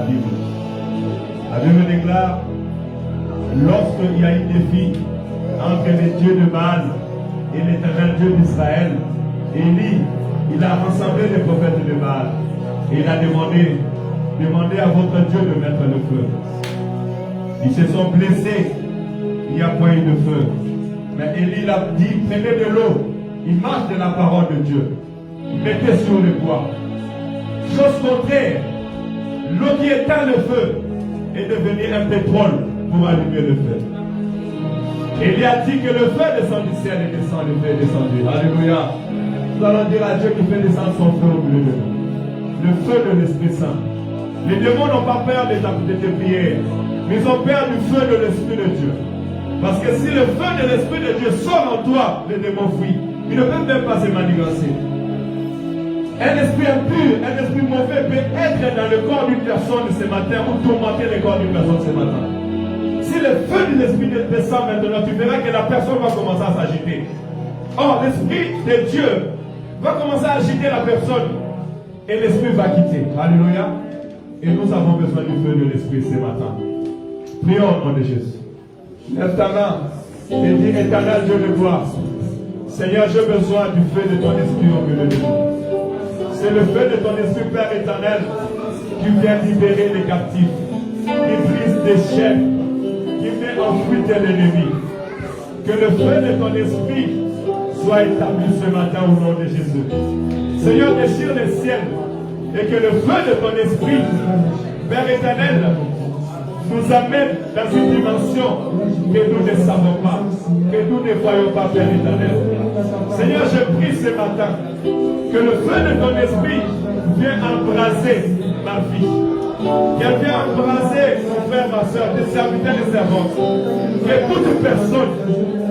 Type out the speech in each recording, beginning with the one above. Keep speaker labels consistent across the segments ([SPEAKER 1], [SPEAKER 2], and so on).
[SPEAKER 1] Bible. La Bible déclare, lorsqu'il y a eu des défi entre les dieux de Baal et l'éternel Dieu d'Israël, Élie, il a rassemblé les prophètes de Baal et il a demandé à votre Dieu de mettre le feu. Ils se sont blessés, il n'y a point eu de feu. Mais Élie il a dit, prenez de l'eau, il marche de la parole de Dieu. Mettez sur le bois. Chose contraire, l'eau qui éteint le feu est devenue un pétrole pour allumer le feu. Élie a dit que le feu descend du ciel et descend, le feu est descendu. Alléluia. Nous allons dire à Dieu qui fait descendre son feu au milieu de nous. Le feu de l'Esprit Saint. Les démons n'ont pas peur de tes prières, mais ils ont peur du feu de l'Esprit de Dieu. Parce que si le feu de l'Esprit de Dieu sort en toi, les démons fuient. Ils ne peuvent même pas se manigancer. Un esprit impur, un esprit mauvais peut être dans le corps d'une personne ce matin ou tourmenter le corps d'une personne ce matin. Si le feu de l'Esprit descend maintenant, tu verras que la personne va commencer à s'agiter. Or, l'Esprit de Dieu va commencer à agiter la personne et l'Esprit va quitter. Alléluia. Et nous avons besoin du feu de l'Esprit ce matin. Prions au nom de Jésus. Lève ta main et dis, Éternel Dieu de gloire, Seigneur, j'ai besoin du feu de ton esprit au milieu de nous. C'est le feu de ton esprit, Père éternel, qui vient libérer les captifs, qui brise des chaînes, qui met en fuite l'ennemi. Que le feu de ton esprit soit établi ce matin au nom de Jésus. Seigneur, déchire les ciels et que le feu de ton esprit, Père éternel, nous amène dans une dimension que nous ne savons pas, que nous ne voyons pas, Père éternel. Seigneur, je prie ce matin que le feu de ton esprit vienne embraser ma vie, qu'elle vienne embraser mon frère, ma soeur, tes serviteurs et servantes, que toute personne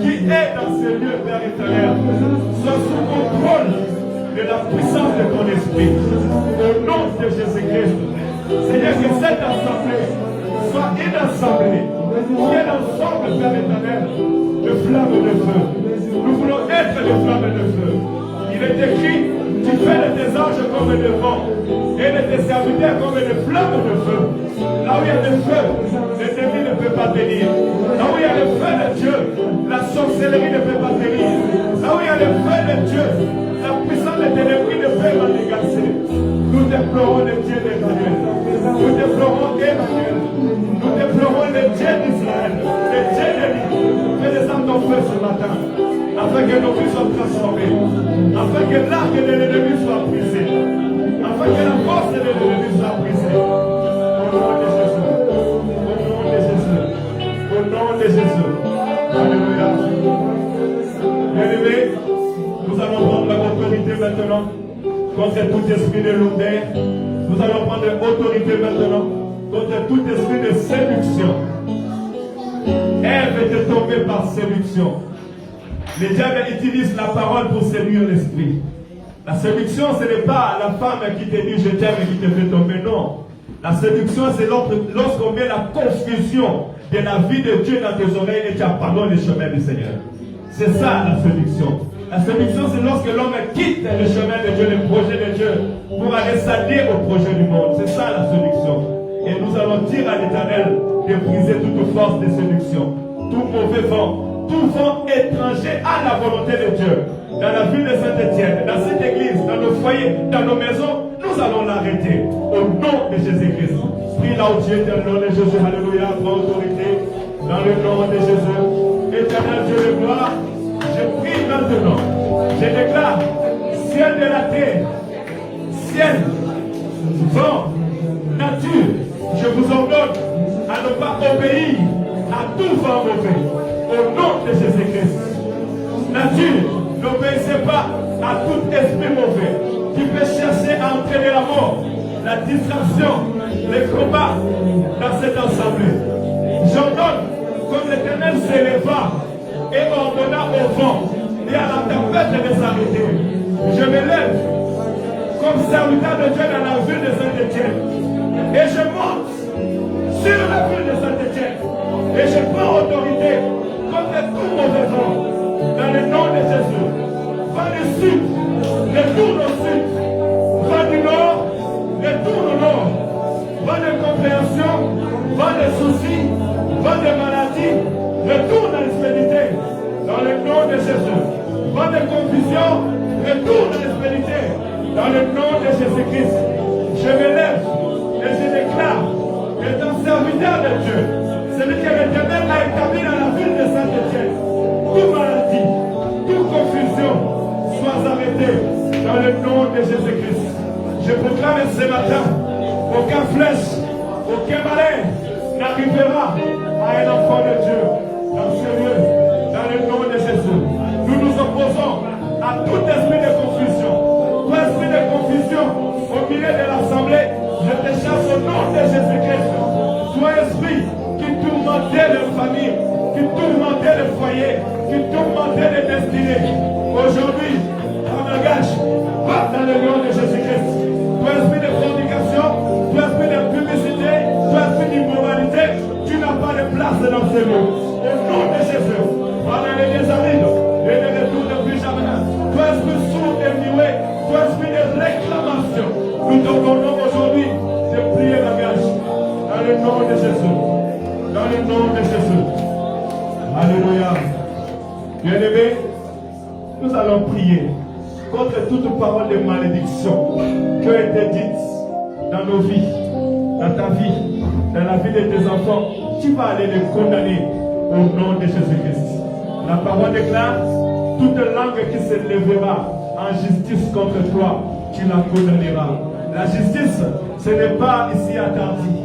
[SPEAKER 1] qui est dans ce lieu, Père éternel, soit sous contrôle de la puissance de ton esprit. Au nom de Jésus-Christ, Seigneur, que cette assemblée soit une assemblée qui est ensemble, Père éternel, de flammes de feu. Nous voulons être des flammes de feu. Il est écrit, tu fais de tes anges comme le vent et de tes serviteurs comme des flammes de feu. Là où il y a le feu, l'ennemi ne peut pas tenir. Là où il y a le feu de Dieu, la sorcellerie ne peut pas tenir. Là où il y a le feu de Dieu, la puissance de l'ennemi ne peut pas dégasser. Nous déplorons le Dieu d'Emmanuel. Nous déplorons Emmanuel. Nous déplorons le Dieu d'Israël, le Dieu de l'île. Fais descendre ton feu ce matin, afin que nos vies soient transformées, afin que l'arc de l'ennemi soit brisé, afin que la force de l'ennemi soit brisée. Au nom de Jésus. Au nom de Jésus. Au nom de Jésus. Alléluia. Bien-aimés, nous allons prendre l'autorité maintenant contre tout esprit de lourdeur. Nous allons prendre l'autorité maintenant contre tout esprit de séduction. Ève était tombée par séduction. Le diable utilise la parole pour séduire l'esprit. La séduction, ce n'est pas la femme qui te dit je t'aime et qui te fait tomber, non. La séduction, c'est lorsqu'on met la confusion de la vie de Dieu dans tes oreilles et tu abandonnes le chemin du Seigneur. C'est ça la séduction. La séduction, c'est lorsque l'homme quitte le chemin de Dieu, le projet de Dieu, pour aller s'allier au projet du monde. C'est ça la séduction. Et nous allons dire à l'Éternel de briser toute force de séduction, tout mauvais vent, tout vent étranger à la volonté de Dieu. Dans la ville de Saint-Étienne, dans cette église, dans nos foyers, dans nos maisons, nous allons l'arrêter. Au nom de Jésus-Christ. Prie là où tu es, dans le nom de Jésus. Alléluia. Prends autorité. Dans le nom de Jésus. Éternel Dieu de gloire, je prie maintenant. Je déclare, ciel de la terre, ciel, vent, nature, je vous ordonne à ne pas obéir à tout vent mauvais. Au nom de Jésus-Christ. Nature, n'obéissez pas à tout esprit mauvais qui peut chercher à entraîner la mort, la distraction, les combats dans cette assemblée. J'ordonne, comme l'Éternel s'éleva et ordonna au vent et à la tempête de s'arrêter. Je me lève comme serviteur de Dieu dans la ville de Saint-Étienne et je monte sur la ville de Saint-Étienne et je prends autorité contre tout mauvais vent dans le nom de Jésus. Va du sud, retourne au sud, va du nord, retourne au nord, va de Compréhension. de soucis, vent de maladie, retourne à l'expédialité. Dans le nom de Jésus. Vent de confusion, retourne à l'expédialité. Dans le nom de Jésus-Christ. Je me lève et je déclare étant serviteur de Dieu, celui que l'Éternel a établi dans la ville de Saint-Étienne, toute maladie, toute confusion, sois arrêté dans le nom de Jésus-Christ. Je proclame ce matin, aucun flèche, aucun malin n'arrivera à un enfant de Dieu dans ce lieu, dans le nom de Jésus. Nous nous opposons à tout esprit de confusion. Tout esprit de confusion au milieu de l'assemblée, je te chasse au nom de Jésus-Christ. Toi esprit qui tourmentait les familles, qui tourmentait les foyers, qui tourmentait les destinées. Aujourd'hui, on engage, va dans le nom de Jésus-Christ. Toi esprit de fornication, toi esprit de publicité, toi esprit d'immoralité, tu n'as pas de place dans ce lieu. Au nom de Jésus, pendant les désarides et les retours de plus jamais. Toi esprit sourd et muet, toi esprit de réclamation, nous te demandons aujourd'hui de prier la gage. Dans le nom de Jésus. Dans le nom de Jésus. Alléluia. Bien-aimés, nous allons prier contre toute parole de malédiction qui a été dite dans nos vies, dans ta vie, dans la vie de tes enfants. Tu vas aller les condamner au nom de Jésus-Christ. La parole déclare, toute langue qui se lèvera en justice contre toi, tu la condamneras. La justice, ce n'est pas ici interdit.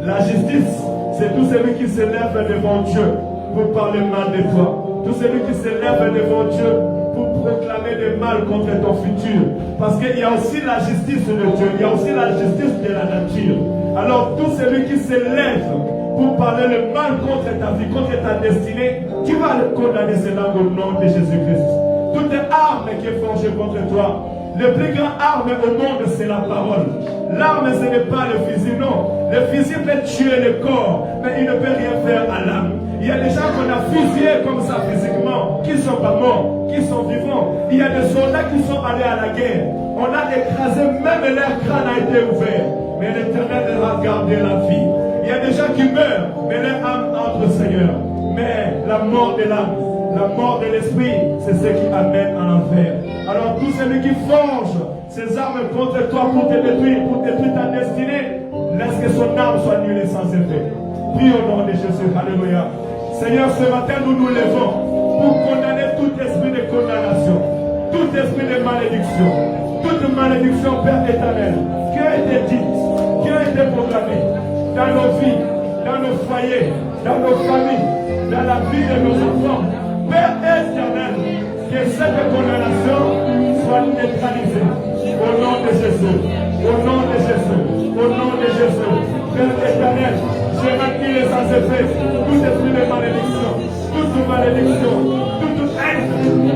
[SPEAKER 1] La justice, c'est tout celui qui se lève devant Dieu pour parler mal de toi. Tout celui qui se lève devant Dieu pour proclamer le mal contre ton futur. Parce qu'il y a aussi la justice de Dieu, il y a aussi la justice de la nature. Alors tout celui qui se lève pour parler le mal contre ta vie, contre ta destinée, tu vas le condamner cela au nom de Jésus-Christ. Toute arme qui est forgée contre toi, le plus grand arme au monde, c'est la parole. L'arme, ce n'est pas le fusil, non. Le fusil peut tuer le corps, mais il ne peut rien faire à l'âme. Il y a des gens qu'on a fusillés comme ça physiquement, qui ne sont pas morts, qui sont vivants. Il y a des soldats qui sont allés à la guerre. On a écrasé, même leur crâne a été ouvert. Mais l'Éternel leur a gardé la vie. Il y a des gens qui meurent, mais leur âme entre au Seigneur. Mais la mort de l'âme, la mort de l'esprit, c'est ce qui amène à l'enfer. Alors tout celui qui forge ses armes contre toi pour te détruire ta destinée, laisse que son arme soit nulle et sans effet. Prie au nom de Jésus. Alléluia. Seigneur, ce matin, nous nous levons pour condamner tout esprit de condamnation, tout esprit de malédiction, toute malédiction, Père éternel, qui a été dite, qui a été proclamée dans nos vies, dans nos foyers, dans nos familles, dans la vie de nos enfants. Père éternel, que cette condamnation soit neutralisée. Au nom de Jésus, au nom de Jésus, au nom de Jésus. Père éternel, je m'active les sans effet, tout esprit de malédiction, toute malédiction, toute haine,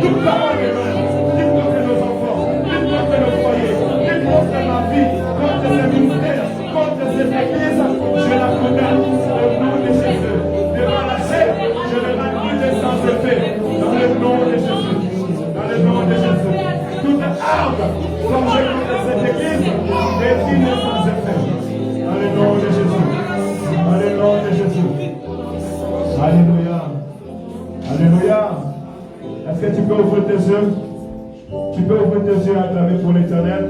[SPEAKER 1] toute parole de mal, dites contre nos enfants, dites contre nos foyers, dites contre ma vie, contre ce ministère, contre cette église, je la condamne au nom de Jésus. Devant la chair, je vais m'activer sans effet, dans le nom de Jésus, dans le nom de Jésus. Toute arme forgée contre cette église, détruite sans effet, dans le nom de Jésus. Dans le nom de Jésus. Alléluia. Alléluia. Est-ce que tu peux ouvrir tes yeux? Tu peux ouvrir tes yeux à acclamer pour l'Éternel.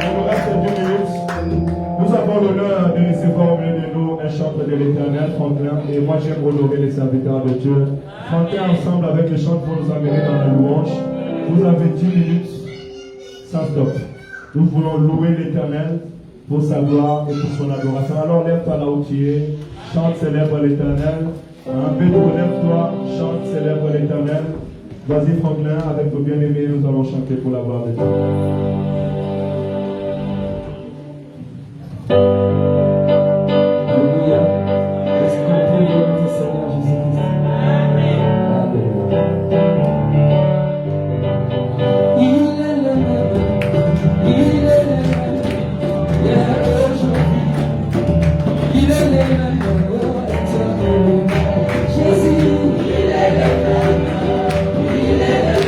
[SPEAKER 1] Il nous reste 2 minutes. Nous avons l'honneur de recevoir au milieu de nous un chanteur de l'Éternel, Franklin, et moi j'aime honorer les serviteurs de Dieu. Franklin, ensemble avec le chant pour nous amener dans la louange. Vous avez 10 minutes sans stop. Nous voulons louer l'Éternel pour sa gloire et pour son adoration. Alors lève-toi là où tu es, chante, célèbre l'Éternel. Bédou, lève-toi, chante, célèbre l'Éternel. Vas-y Franklin, avec vos bien-aimés, nous allons chanter pour la gloire de Dieu.
[SPEAKER 2] Jésus, il est le même, il est le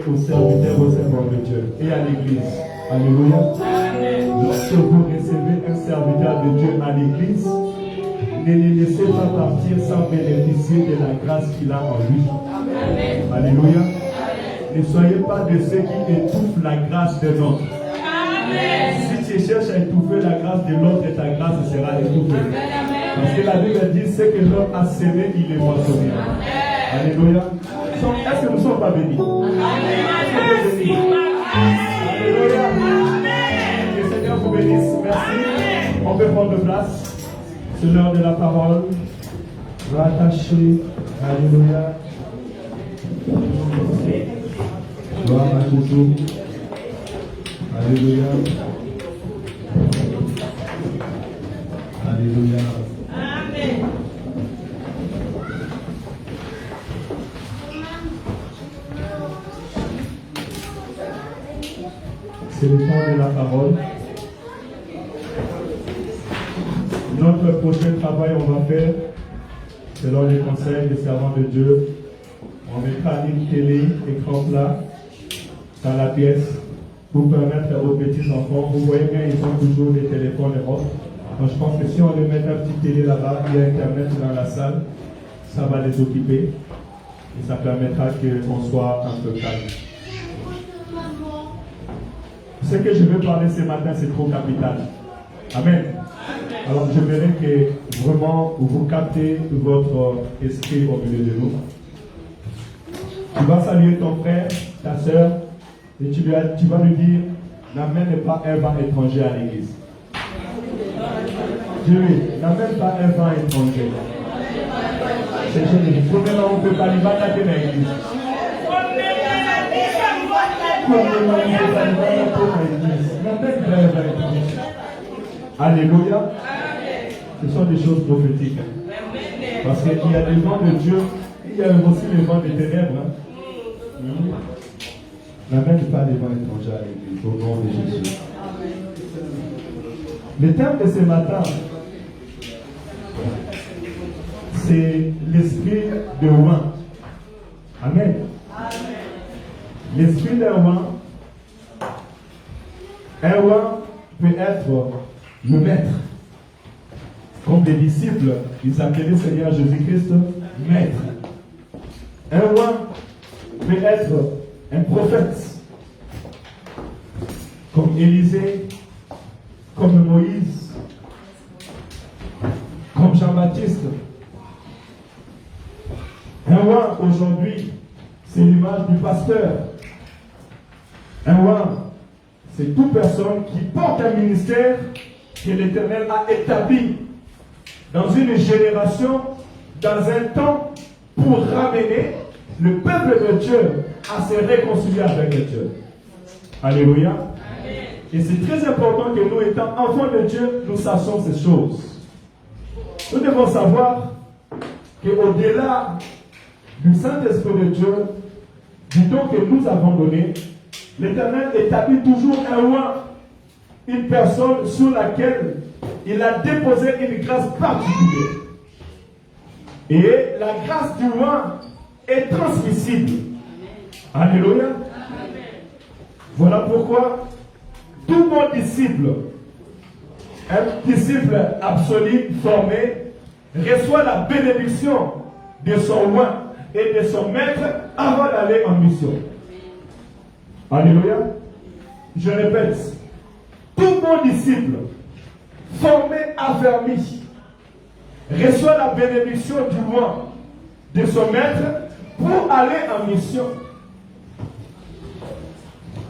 [SPEAKER 1] Aux serviteurs, aux servants de Dieu et à l'église. Alléluia. Lorsque vous recevez un serviteur de Dieu à l'église, ne le laissez pas partir sans bénéficier de la grâce qu'il a en lui. Alléluia. Ne soyez pas de ceux qui étouffent la grâce de l'autre. Si tu cherches à étouffer la grâce de l'autre, ta grâce sera étouffée. Parce que la Bible dit ce que l'homme a semé, il le moissonnera. Alléluia. Est-ce que nous ne sommes pas bénis? Alléluia. Que le Seigneur vous bénisse. Merci. On peut prendre place. C'est l'heure de la parole. Rattaché. Alléluia. Gloire à Jésus. Alléluia. Alléluia. Amen. C'est le temps de la parole. Notre prochain travail, on va faire, selon les conseils des servants de Dieu, on mettra une télé, écran plat, dans la pièce, pour permettre aux petits enfants, vous voyez bien, ils ont toujours des téléphones et autres. Donc je pense que si on les met un petit télé là-bas, il y a Internet dans la salle, ça va les occuper et ça permettra qu'on soit un peu calme. Ce que je veux parler ce matin, c'est trop capital. Amen. Alors je verrai que vraiment vous captez votre esprit au milieu de nous. Tu vas saluer ton frère, ta soeur, et tu vas lui dire, n'amène pas un vent étranger à l'église. Dis-lui, n'amène pas un vent étranger. C'est génial. Premièrement, on ne peut pas lui battre à l'église. Alléluia. Ce sont des choses prophétiques. Parce qu'il y a des vents de Dieu, il y a aussi les vents des ténèbres. N'amène pas les vents étrangers à l'église, au nom de Jésus. Le thème de ce matin, c'est l'esprit de roi. Amen. L'esprit d'un roi, un roi peut être le maître. Comme les disciples, ils appelaient le Seigneur Jésus-Christ maître. Un roi peut être un prophète, comme Élisée, comme Moïse, comme Jean-Baptiste. Un roi aujourd'hui, c'est l'image du pasteur. Un roi, c'est toute personne qui porte un ministère que l'Éternel a établi dans une génération, dans un temps, pour ramener le peuple de Dieu à se réconcilier avec Dieu. Alléluia. Amen. Et c'est très important que nous, étant enfants de Dieu, nous sachions ces choses. Nous devons savoir qu'au-delà du Saint-Esprit de Dieu, du don que nous avons donné, l'Éternel établit toujours un roi, une personne sur laquelle il a déposé une grâce particulière. Et la grâce du roi est transmissible. Alléluia. Voilà pourquoi tout mon disciple, un disciple absolu, formé, reçoit la bénédiction de son roi et de son maître avant d'aller en mission. Alléluia. Je répète, tout mon disciple, formé, affermi, reçoit la bénédiction du roi, de son maître, pour aller en mission.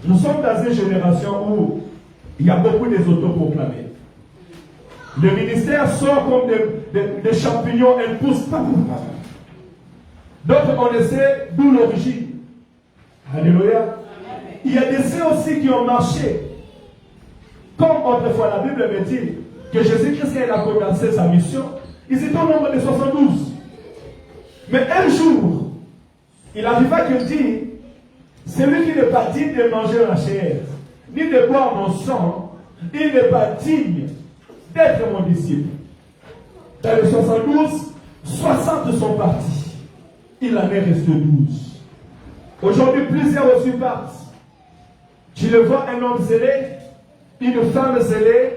[SPEAKER 1] Nous sommes dans une génération où il y a beaucoup des autoproclamés. Le ministère sort comme des champignons, elles poussent pas. D'autres, on essaie d'où l'origine. Alléluia. Il y a des ceux aussi qui ont marché. Comme autrefois la Bible me dit que Jésus-Christ, quand il a commencé sa mission, ils étaient au nombre de 72. Mais un jour, il arriva qu'il dit, celui qui n'est pas digne de manger ma chair, ni de boire mon sang, il n'est pas digne d'être mon disciple. Dans les 72, 60 sont partis. Il en est resté 12. Aujourd'hui, plusieurs aussi partent. Tu le vois, un homme zélé, une femme zélée,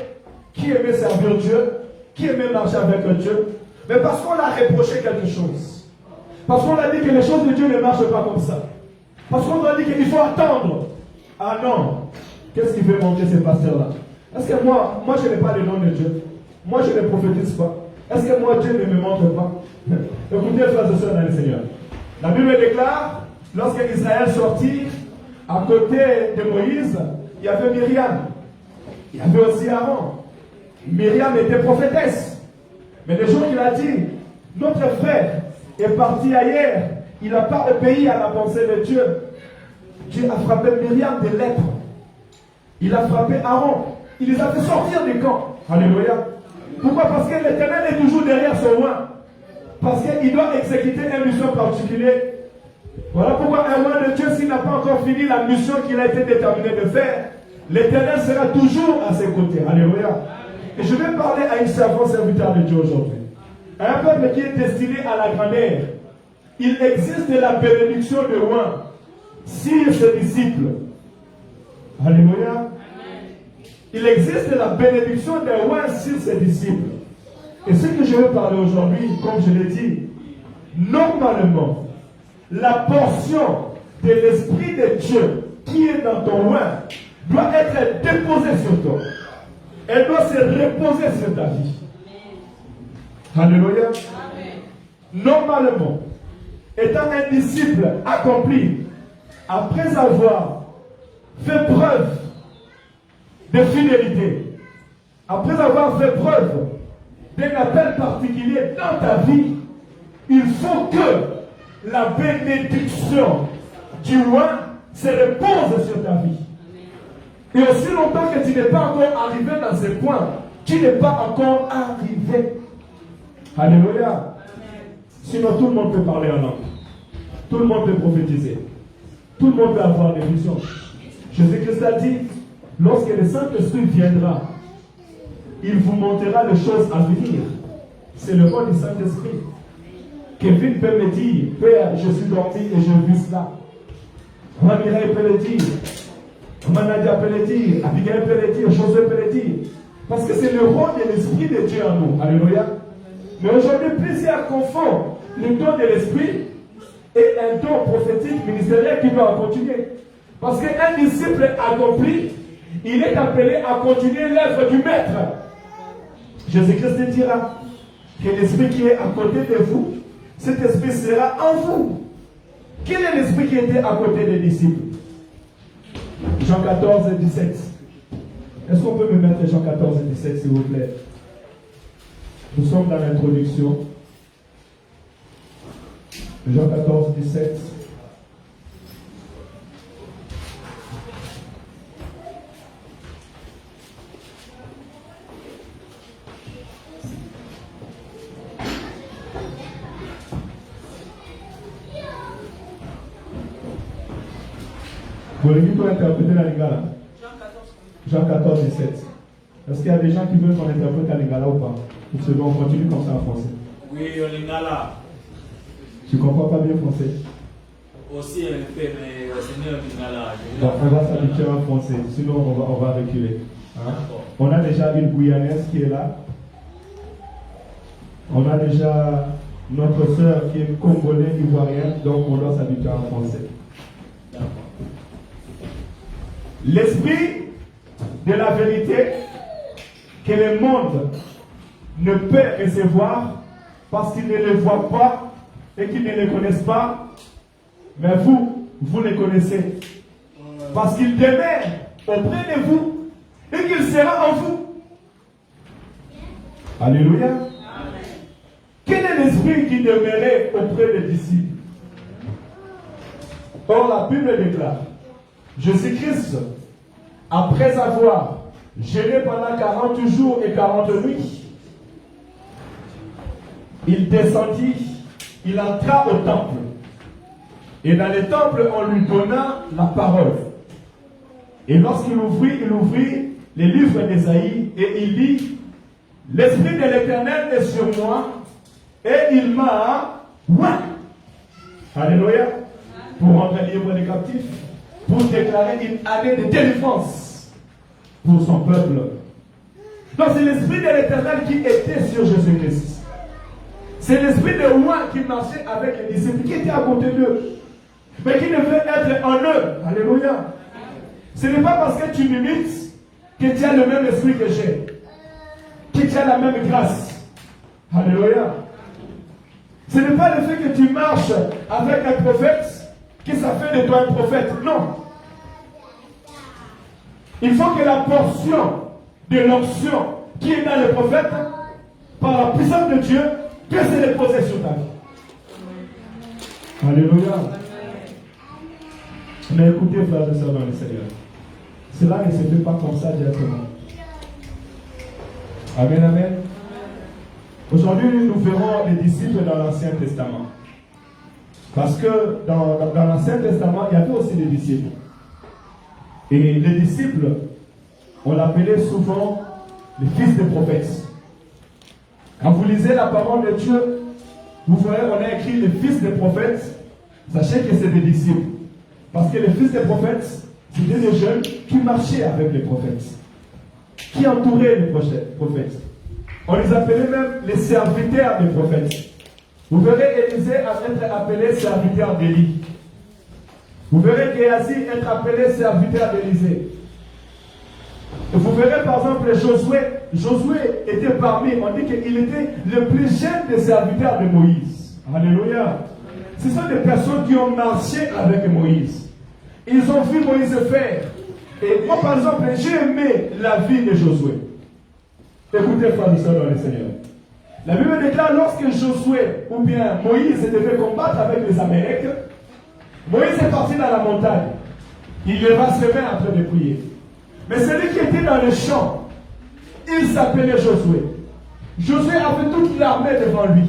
[SPEAKER 1] qui aimait servir Dieu, qui aimait marcher avec Dieu, mais parce qu'on a reproché quelque chose. Parce qu'on a dit que les choses de Dieu ne marchent pas comme ça. Parce qu'on a dit qu'il faut attendre. Ah non. Qu'est-ce qui veut montrer ces pasteurs-là? Est-ce que moi je n'ai pas le nom de Dieu? Moi je ne prophétise pas. Est-ce que moi Dieu ne me montre pas? Écoutez, frères et sœurs dans le Seigneur. La Bible déclare, lorsque Israël sortit, à côté de Moïse, il y avait Myriam. Il y avait aussi Aaron. Myriam était prophétesse. Mais le jour qu'il a dit, notre frère est parti ailleurs, il n'a pas obéi à la pensée de Dieu. Dieu a frappé Myriam de lèpre. Il a frappé Aaron. Il les a fait sortir du camp. Alléluia. Pourquoi? Parce que l'Éternel est toujours derrière son roi. Parce qu'il doit exécuter une mission particulière. Voilà pourquoi un roi de Dieu, s'il n'a pas encore fini la mission qu'il a été déterminé de faire, l'Éternel sera toujours à ses côtés. Alléluia. Et je vais parler à une servante serviteur de Dieu aujourd'hui. Un peuple qui est destiné à la grandeur. Il existe la bénédiction de roi sur ses disciples. Alléluia. Il existe la bénédiction des rois sur ses disciples. Et ce que je vais parler aujourd'hui, comme je l'ai dit, normalement, la portion de l'Esprit de Dieu qui est dans ton roi doit être déposée sur toi. Elle doit se reposer sur ta vie. Alléluia. Normalement, étant un disciple accompli, après avoir fait preuve de fidélité, après avoir fait preuve d'un appel particulier dans ta vie, il faut que la bénédiction du roi se repose sur ta vie. Et aussi longtemps que tu n'es pas encore arrivé dans ce point, tu n'es pas encore arrivé. Alléluia. Sinon tout le monde peut parler en langue. Tout le monde peut prophétiser. Tout le monde peut avoir des visions. Jésus-Christ a dit, lorsque le Saint-Esprit viendra, il vous montrera les choses à venir. C'est le mot du Saint-Esprit. Kevin peut me dire, Père, je suis dormi et je vis cela. Mireille peut le dire. Nadia peut le dire. Abigail peut le dire. Josué peut le dire. Parce que c'est le rôle de l'Esprit de Dieu en nous. Alléluia. Mais aujourd'hui, plusieurs confondent le don de l'Esprit et un don prophétique ministériel qui doit continuer. Parce qu'un disciple accompli, il est appelé à continuer l'œuvre du Maître. Jésus-Christ dira que l'Esprit qui est à côté de vous, cet Esprit sera en vous. Quel est l'esprit qui était à côté des disciples? Jean 14 et 17. Est-ce qu'on peut me mettre Jean 14 et 17, s'il vous plaît? Nous sommes dans l'introduction. Jean 14, 17. Vous voulez plutôt interpréter la lingala? Jean 14, 17. Est-ce qu'il y a des gens qui veulent qu'on interprète la lingala ou pas? Ou c'est bon, on continue comme ça en français?
[SPEAKER 2] Oui, au lingala.
[SPEAKER 1] Tu ne comprends pas bien français?
[SPEAKER 2] Aussi un peu, mais au Seigneur lingala.
[SPEAKER 1] Bon, on va s'habituer en français, sinon on va reculer. Hein? On a déjà une Guyanaise qui est là. On a déjà notre sœur qui est congolaise, ivoirienne, donc on doit s'habituer en français. L'esprit de la vérité que le monde ne peut recevoir parce qu'il ne le voit pas et qu'il ne le connaisse pas, mais vous le connaissez parce qu'il demeure auprès de vous et qu'il sera en vous. Alléluia. Amen. Quel est l'esprit qui demeurait auprès des disciples? Or la Bible déclare, Jésus-Christ, après avoir jeûné pendant 40 jours et 40 nuits, il descendit, il entra au temple. Et dans le temple, on lui donna la parole. Et lorsqu'il ouvrit les livres d'Ésaïe et il dit, l'Esprit de l'Éternel est sur moi et il m'a Alléluia. Pour rendre libre les captifs, pour déclarer une année de délivrance pour son peuple. Donc c'est l'Esprit de l'Éternel qui était sur Jésus-Christ. C'est l'Esprit de moi qui marchait avec les disciples, qui était à côté d'eux, mais qui devait être en eux. Alléluia. Ce n'est pas parce que tu m'imites que tu as le même esprit que j'ai, que tu as la même grâce. Alléluia. Ce n'est pas le fait que tu marches avec un prophète que ça fait de toi un prophète. Non. Il faut que la portion de l'onction qui est dans le prophète, par la puissance de Dieu, puisse se déposer sur ta vie. Alléluia. Mais écoutez, frères et sœurs dans le Seigneur, cela ne se fait pas comme ça directement. Amen, amen. Aujourd'hui, nous verrons les disciples dans l'Ancien Testament. Parce que dans l'Ancien Testament, il y avait aussi des disciples. Et les disciples, on l'appelait souvent les fils des prophètes. Quand vous lisez la parole de Dieu, vous verrez, on a écrit les fils des prophètes. Sachez que c'est des disciples. Parce que les fils des prophètes, c'était des jeunes qui marchaient avec les prophètes, qui entouraient les prophètes. On les appelait même les serviteurs des prophètes. Vous verrez Élisée être appelé serviteur d'Élie. Vous verrez Géasi être appelé serviteur d'Élisée. Et vous verrez par exemple Josué. Josué était parmi, on dit qu'il était le plus jeune des serviteurs de Moïse. Alléluia. Ce sont des personnes qui ont marché avec Moïse. Ils ont vu Moïse faire. Et moi par exemple, j'ai aimé la vie de Josué. Écoutez, frères et sœurs dans le Seigneur. La Bible déclare lorsque Josué ou bien Moïse devait combattre avec les Amalek, Moïse est parti dans la montagne. Il leva ses mains après de prier. Mais celui qui était dans le champ, il s'appelait Josué. Josué avait toute l'armée devant lui.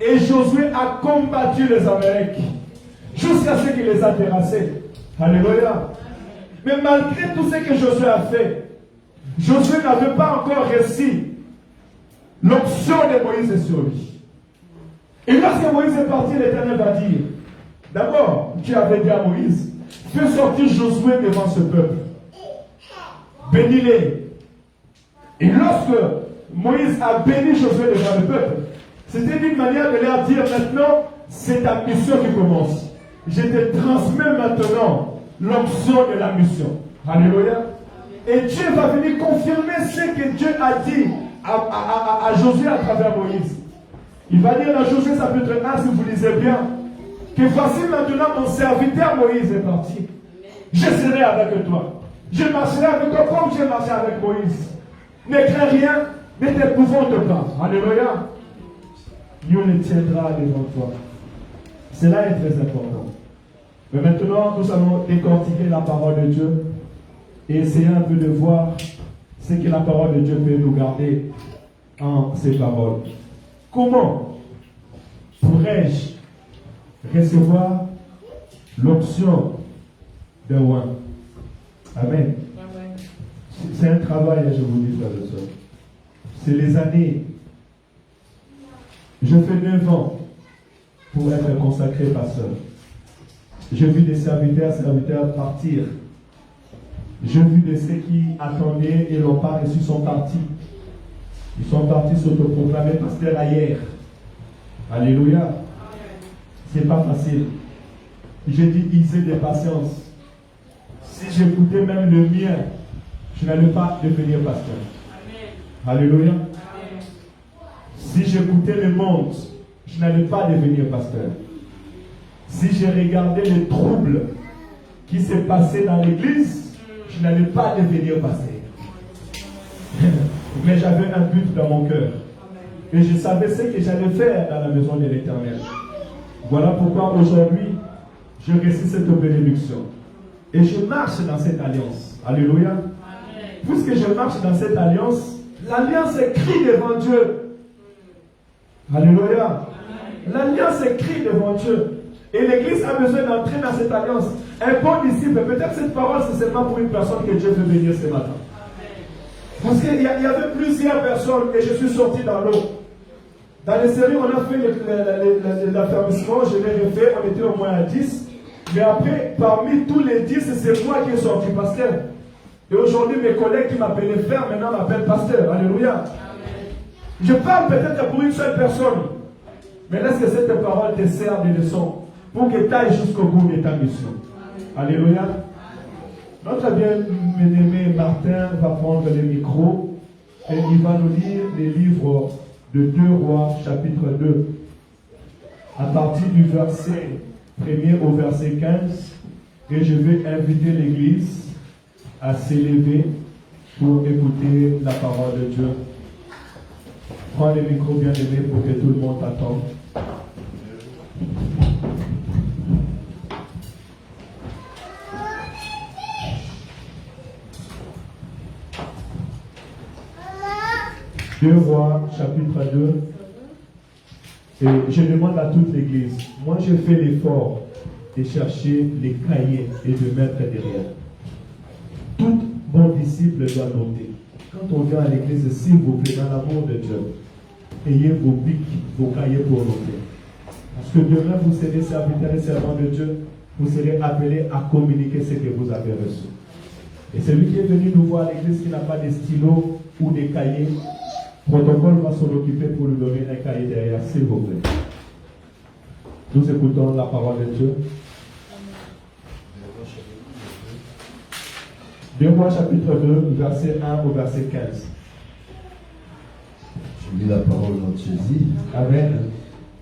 [SPEAKER 1] Et Josué a combattu les Amalek jusqu'à ce qu'il les a terrassés. Alléluia. Mais malgré tout ce que Josué a fait, Josué n'avait pas encore reçu l'onction de Moïse sur lui. Et lorsque Moïse est parti, l'Éternel va dire, d'abord, Dieu avait dit à Moïse, fais sortir Josué devant ce peuple. Bénis-les. Et lorsque Moïse a béni Josué devant le peuple, c'était une manière de leur dire, maintenant, c'est ta mission qui commence. Je te transmets maintenant l'onction de la mission. Alléluia. Et Dieu va venir confirmer ce que Dieu a dit à Josué à travers Moïse. Il va dire dans Josué chapitre 1, si vous lisez bien, Que voici maintenant mon serviteur Moïse est parti. Je serai avec toi. Je marcherai avec toi comme j'ai marché avec Moïse. Ne crains rien, ne t'épouvante pas. Alléluia. Dieu le tiendra devant toi. Cela est très important. Mais maintenant, nous allons décortiquer la parole de Dieu et essayer un peu de voir ce que la parole de Dieu peut nous garder en ces paroles. Comment pourrais-je recevoir l'option de roi? Amen. C'est un travail, je vous dis, frères et sœurs. C'est les années. Je fais 9 ans pour être consacré pasteur. J'ai vu des serviteurs partir. J'ai vu de ceux qui attendaient et n'ont pas reçu sont partis. Ils sont partis s'autoproclamer pasteur ailleurs. Alléluia. C'est pas facile. J'ai dit, ils aient de patience. Si j'écoutais même le mien, je n'allais pas devenir pasteur. Amen. Alléluia. Amen. Si j'écoutais le monde, je n'allais pas devenir pasteur. Si je regardais les troubles qui se passaient dans l'église, je n'allais pas devenir pasteur. Mais j'avais un but dans mon cœur. Et je savais ce que j'allais faire dans la maison de l'Éternel. Voilà pourquoi aujourd'hui, je reçois cette bénédiction. Et je marche dans cette alliance. Alléluia. Amen. Puisque je marche dans cette alliance, l'alliance est écrite devant Dieu. Alléluia. L'alliance est écrite devant Dieu. Et l'Église a besoin d'entrer dans cette alliance. Un bon disciple, peut-être cette parole, c'est seulement pour une personne que Dieu veut bénir ce matin. Parce qu'il y avait plusieurs personnes et je suis sorti dans l'eau. Dans les séries, on a fait l'affermissement, je l'ai refait, on était au moins à 10. Mais après, parmi tous les 10, c'est moi qui ai sorti pasteur. Et aujourd'hui, mes collègues qui m'appelaient frère, maintenant m'appellent pasteur. Alléluia. Amen. Je parle peut-être pour une seule personne. Mais laisse que cette parole te serve de leçon pour que tu ailles jusqu'au bout de ta mission. Amen. Alléluia. Notre bien-aimé Martin va prendre le micro et il va nous lire les livres de 2 Rois, chapitre 2, à partir du verset 1er au verset 15. Et je vais inviter l'Église à s'élever pour écouter la parole de Dieu. Prends le micro, bien-aimé, pour que tout le monde t'attende. Deux Rois, chapitre 2. Et je demande à toute l'Église, moi je fais l'effort de chercher les cahiers et de mettre derrière. Tout bon disciple doit noter. Quand on vient à l'Église, s'il vous plaît, dans l'amour de Dieu, ayez vos bics, vos cahiers pour noter. Parce que demain, vous serez serviteurs et servants de Dieu, vous serez appelés à communiquer ce que vous avez reçu. Et celui qui est venu nous voir à l'Église qui n'a pas de stylo ou de cahiers, protocole va s'en occuper pour lui donner un cahier derrière, s'il vous plaît. Nous écoutons la parole de Dieu. 2 Rois chapitre 2, verset 1 au verset 15.
[SPEAKER 3] Je lis la parole de Jésus.
[SPEAKER 1] Amen.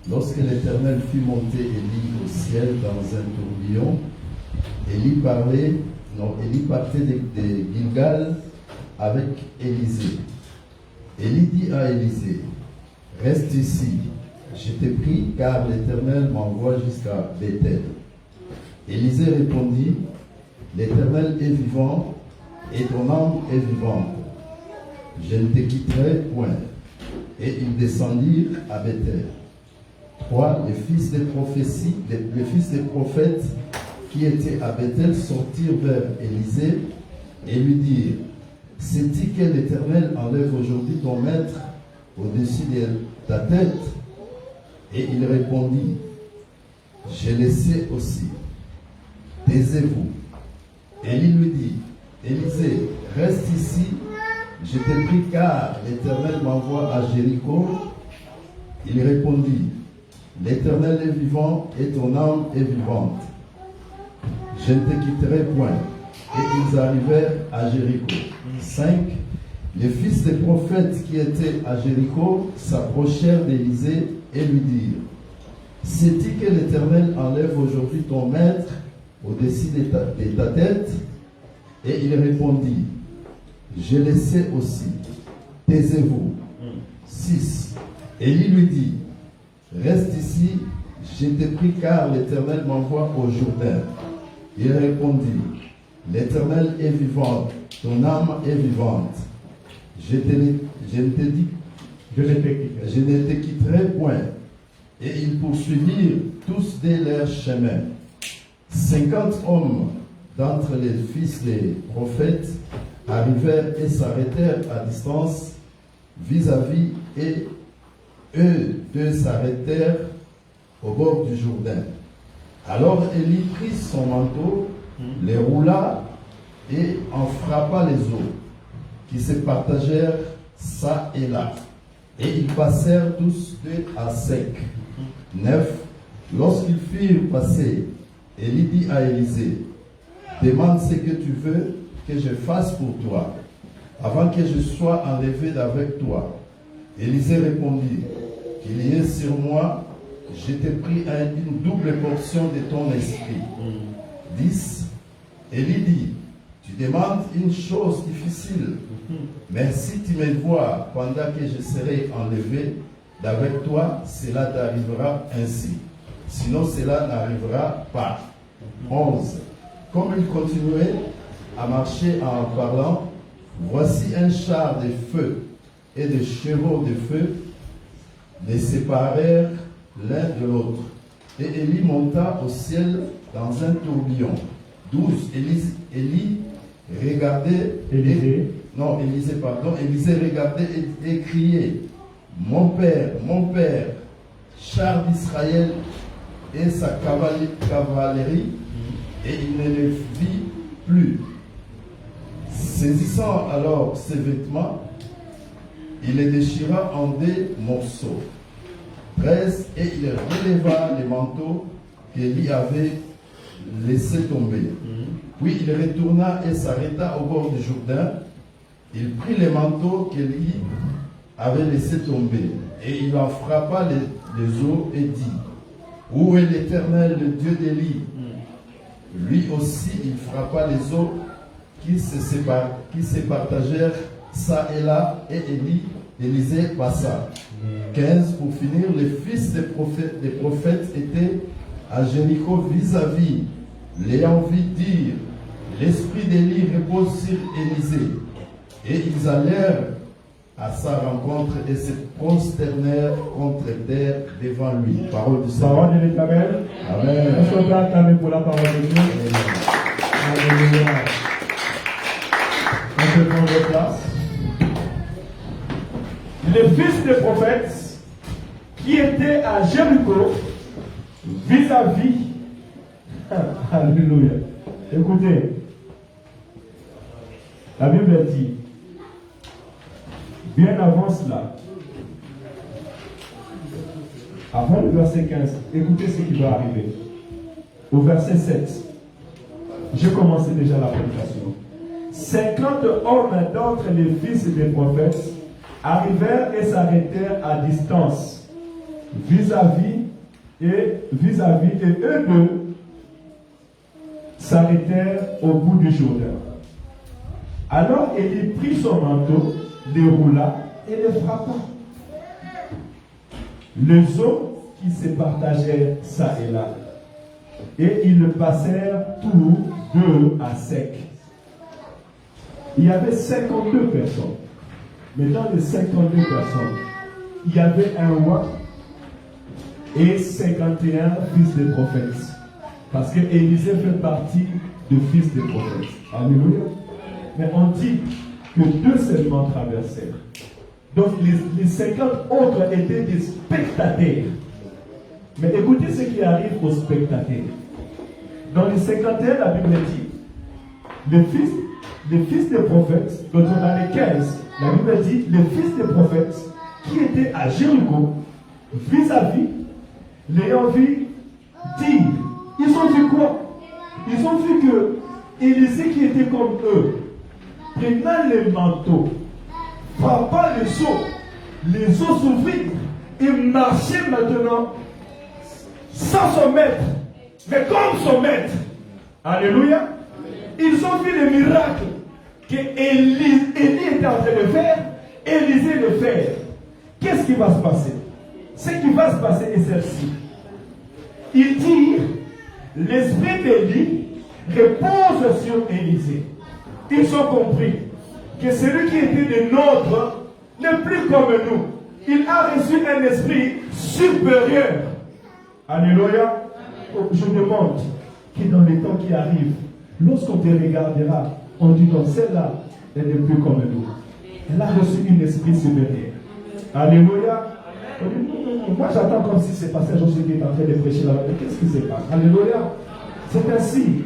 [SPEAKER 3] Lorsque l'Éternel fit monter Élie au ciel dans un tourbillon, Élie partait de Gilgal avec Élisée. Élie dit à Élisée, reste ici, je t'ai pris car l'Éternel m'envoie jusqu'à Bethel. Élisée répondit, l'Éternel est vivant et ton âme est vivante. Je ne te quitterai point. Et ils descendirent à Bethel. 3. Les fils des prophètes qui étaient à Bethel sortirent vers Élisée et lui dirent, sais-tu que l'Éternel enlève aujourd'hui ton maître au-dessus de ta tête? Et il répondit, je le sais aussi. Taisez-vous. Élie lui dit, Élisée, reste ici, je t'ai pris car l'Éternel m'envoie à Jéricho. Il répondit, l'Éternel est vivant et ton âme est vivante. Je ne te quitterai point. Et ils arrivèrent à Jéricho. 5. Les fils des prophètes qui étaient à Jéricho s'approchèrent d'Élisée et lui dirent, sais-tu que l'Éternel enlève aujourd'hui ton maître au-dessus de ta tête? Et il répondit, je le sais aussi. Taisez-vous. 6. Élie lui dit, reste ici, je t'ai pris car l'Éternel m'envoie au Jourdain. Il répondit, l'Éternel est vivant, ton âme est vivante. Je ne te quitterai point. Et ils poursuivirent tous de leur chemin. 50 hommes d'entre les fils des prophètes arrivèrent et s'arrêtèrent à distance vis-à-vis, et eux deux s'arrêtèrent au bord du Jourdain. Alors Élie prit son manteau, les roula et en frappa les eaux, qui se partagèrent çà et là. Et ils passèrent tous deux à sec. 9. Lorsqu'ils furent passés, Élie dit à Élisée, demande ce que tu veux que je fasse pour toi, avant que je sois enlevé d'avec toi. Élisée répondit, qu'il y ait sur moi, je t'ai pris une double portion de ton esprit. 10. Élie dit, tu demandes une chose difficile, mais si tu me vois pendant que je serai enlevé d'avec toi, cela t'arrivera ainsi. Sinon, cela n'arrivera pas. 11. Comme il continuait à marcher en parlant, voici un char de feu et des chevaux de feu les séparèrent l'un de l'autre. Et Élie monta au ciel dans un tourbillon. 12. Élisée regardait et criait, mon père, char d'Israël et sa cavalerie, et il ne les vit plus. Saisissant alors ses vêtements, il les déchira en des morceaux. 13. Et il releva les manteaux qu'Élie avait laissés tomber. Puis il retourna et s'arrêta au bord du Jourdain. Il prit les manteaux qu'Élie avait laissés tomber, et il en frappa les eaux et dit, où est l'Éternel, le Dieu d'Élie? Lui aussi il frappa les eaux qui se partagèrent ça et là, et Élisée passa. 15. Pour finir, les fils des prophètes étaient à Jéricho vis-à-vis. L'ayant vu dire, l'esprit d'Élie repose sur Élisée. Et ils allèrent à sa rencontre et se prosternèrent contre terre devant lui. Parole du Seigneur.
[SPEAKER 1] Parole de l'Éternel.
[SPEAKER 3] Amen.
[SPEAKER 1] Est-ce qu'on peut acclamer pour la parole de Dieu? Alléluia. On peut prendre place. Les fils des prophètes qui étaient à Jéricho vis-à-vis. Alléluia. Écoutez, la Bible dit, bien avant cela, avant le verset 15, écoutez ce qui va arriver. Au verset 7, j'ai commencé déjà la prédication. 50 hommes d'entre les fils des prophètes arrivèrent et s'arrêtèrent à distance, vis-à-vis, et eux deux s'arrêtèrent au bout du Jourdain. Alors Élie prit son manteau, les roula et les frappa. Les eaux qui se partagèrent ça et là, et ils passèrent tous deux à sec. Il y avait 52 personnes. Mais dans les 52 personnes, il y avait un roi et 51 fils de prophètes. Parce que Élisée fait partie des fils de prophètes. Alléluia. Mais on dit que deux seulement traversèrent. Donc les 50 autres étaient des spectateurs. Mais écoutez ce qui arrive aux spectateurs. Dans les 51, la Bible dit, les fils des prophètes, donc dans les 15, la Bible dit, les fils des prophètes qui étaient à Jéricho, vis-à-vis, l'ayant vu dire, ils ont vu quoi? Ils ont vu que Élisée qui était comme eux, prenant les manteaux, frappant les eaux s'ouvrirent et marchaient maintenant sans son maître, mais comme son maître. Alléluia. Ils ont vu les miracles que Élie était en train de faire, Élisée de faire. Qu'est-ce qui va se passer? Ce qui va se passer est celle-ci. Il dit, l'esprit d'Élie repose sur Élisée. Ils ont compris que celui qui était des nôtres n'est plus comme nous. Il a reçu un esprit supérieur. Alléluia. Je demande que dans les temps qui arrivent, lorsqu'on te regardera, on dit donc celle-là, elle n'est plus comme nous. Elle a reçu un esprit supérieur. Alléluia. On dit, non. Moi j'attends comme si c'est passé Josué qui est en train de prêcher là-bas. Mais qu'est-ce qui se passe? Alléluia. C'est ainsi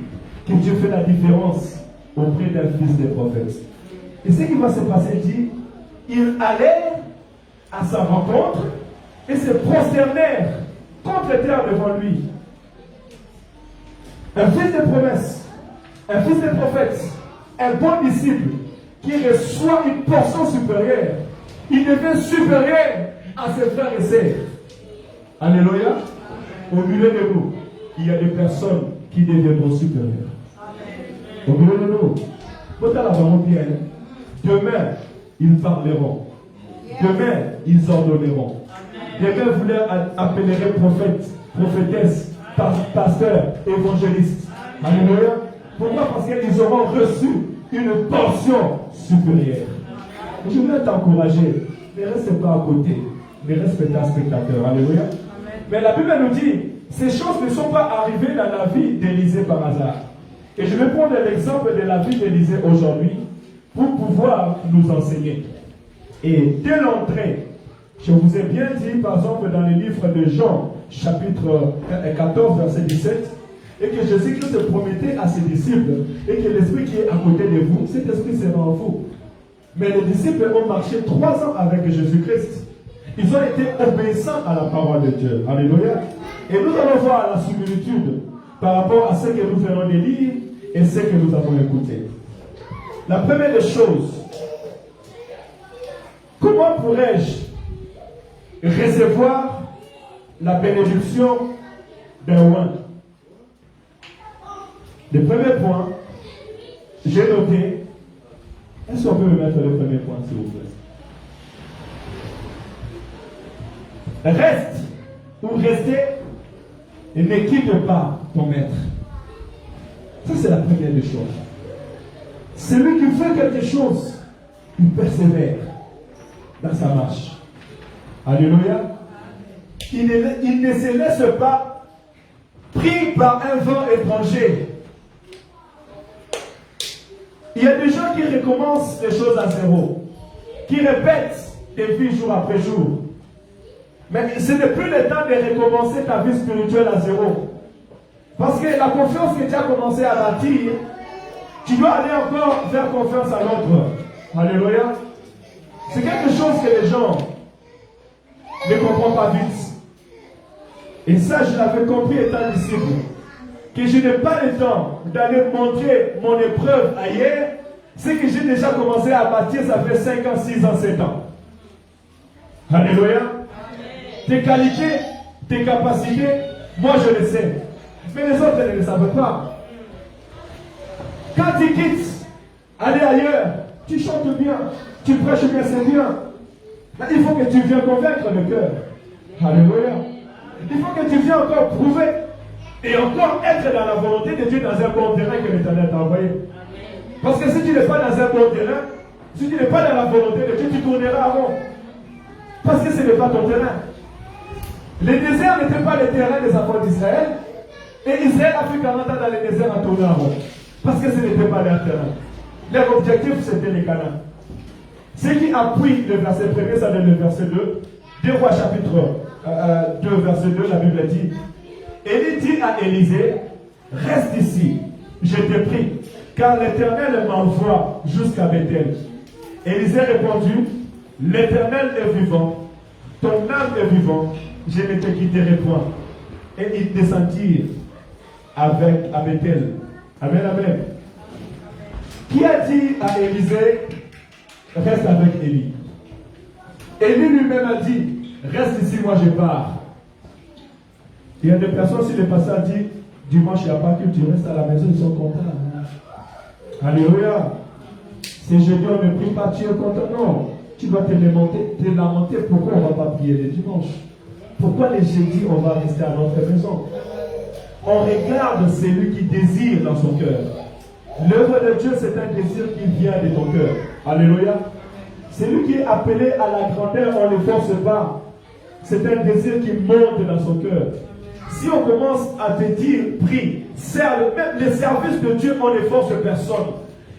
[SPEAKER 1] que Dieu fait la différence auprès d'un fils des prophètes. Et ce qui va se passer, il dit, ils allèrent à sa rencontre et se prosternèrent contre terre devant lui. Un fils de promesse, un fils de prophète, un bon disciple qui reçoit une portion supérieure, il devient supérieur à ses frères et sœurs. Alléluia. Au milieu de nous, il y a des personnes qui deviendront supérieures. Au milieu de nous, demain, ils parleront. Demain, ils ordonneront. Demain, vous les appellerez prophètes, prophétesses, pasteurs, évangélistes. Alléluia. Pourquoi? Parce qu'ils auront reçu une portion supérieure. Je veux t'encourager. Ne reste pas à côté. Ne reste pas spectateur. Alléluia. Mais la Bible nous dit, ces choses ne sont pas arrivées dans la vie d'Élisée par hasard. Et je vais prendre l'exemple de la vie d'Élisée aujourd'hui pour pouvoir nous enseigner. Et dès l'entrée, je vous ai bien dit, par exemple, dans le livre de Jean, chapitre 14, verset 17, et que Jésus-Christ promettait à ses disciples, et que l'esprit qui est à côté de vous, cet esprit sera en vous. Mais les disciples ont marché 3 ans avec Jésus-Christ. Ils ont été obéissants à la parole de Dieu. Alléluia. Et nous allons voir la similitude par rapport à ce que nous venons de lire et ce que nous avons écouté. La première des choses, comment pourrais-je recevoir la bénédiction d'un oint? Le premier point, j'ai noté. Est-ce qu'on peut me mettre le premier point, s'il vous plaît? Reste ou rester et ne quitte pas ton maître. Ça, c'est la première des choses. Celui qui fait quelque chose, il persévère dans sa marche. Alléluia. Il ne se laisse pas pris par un vent étranger. Il y a des gens qui recommencent les choses à zéro, qui répètent des vies jour après jour. Mais ce n'est plus le temps de recommencer ta vie spirituelle à zéro. Parce que la confiance que tu as commencé à bâtir, tu dois aller encore faire confiance à l'autre. Alléluia. C'est quelque chose que les gens ne comprennent pas vite. Et ça, je l'avais compris étant disciple. Que je n'ai pas le temps d'aller montrer mon épreuve ailleurs. C'est que j'ai déjà commencé à bâtir, ça fait 5 ans, 6 ans, 7 ans. Alléluia. Tes qualités, tes capacités, moi je le sais. Mais les autres ne le savent pas. Quand tu quittes, aller ailleurs, tu chantes bien, tu prêches bien, c'est bien. Là, il faut que tu viennes convaincre le cœur. Alléluia. Il faut que tu viennes encore prouver et encore être dans la volonté de Dieu dans un bon terrain que l'Éternel t'a envoyé. Parce que si tu n'es pas dans un bon terrain, si tu n'es pas dans la volonté de Dieu, tu tourneras avant. Parce que ce n'est pas ton terrain. Le désert n'était pas le terrain des enfants d'Israël. Et Israël a fait 40 ans dans le désert à tourner avant. Parce que ce n'était pas leur terrain. Leur objectif, c'était les Canaan. Ce qui appuie le verset 1er, ça donne le verset 2. 2 Rois chapitre 2, verset 2, la Bible dit. Élie dit à Élisée, reste ici, je te prie, car l'Éternel m'envoie jusqu'à Bethel. Élisée répondit, l'Éternel est vivant, ton âme est vivante, je ne te quitterai point. Et ils descendirent à Bethel. Amen, amen. Qui a dit à Élisée, reste avec Élie? Élie lui-même a dit, reste ici, moi je pars. Il y a des personnes, si le pasteur dit dimanche, il n'y a pas que tu restes à la maison, ils sont contents. Alléluia. Si jeudi, on ne prie pas, tu es content. Non. Tu dois te lamenter pourquoi on ne va pas prier le dimanche. Pourquoi les jeudis, on va rester à notre maison. On regarde celui qui désire dans son cœur. L'œuvre de Dieu, c'est un désir qui vient de ton cœur. Alléluia. Celui qui est appelé à la grandeur, on ne le force pas. C'est un désir qui monte dans son cœur. Si on commence à te dire, prie, serve, même les services de Dieu, on ne force personne.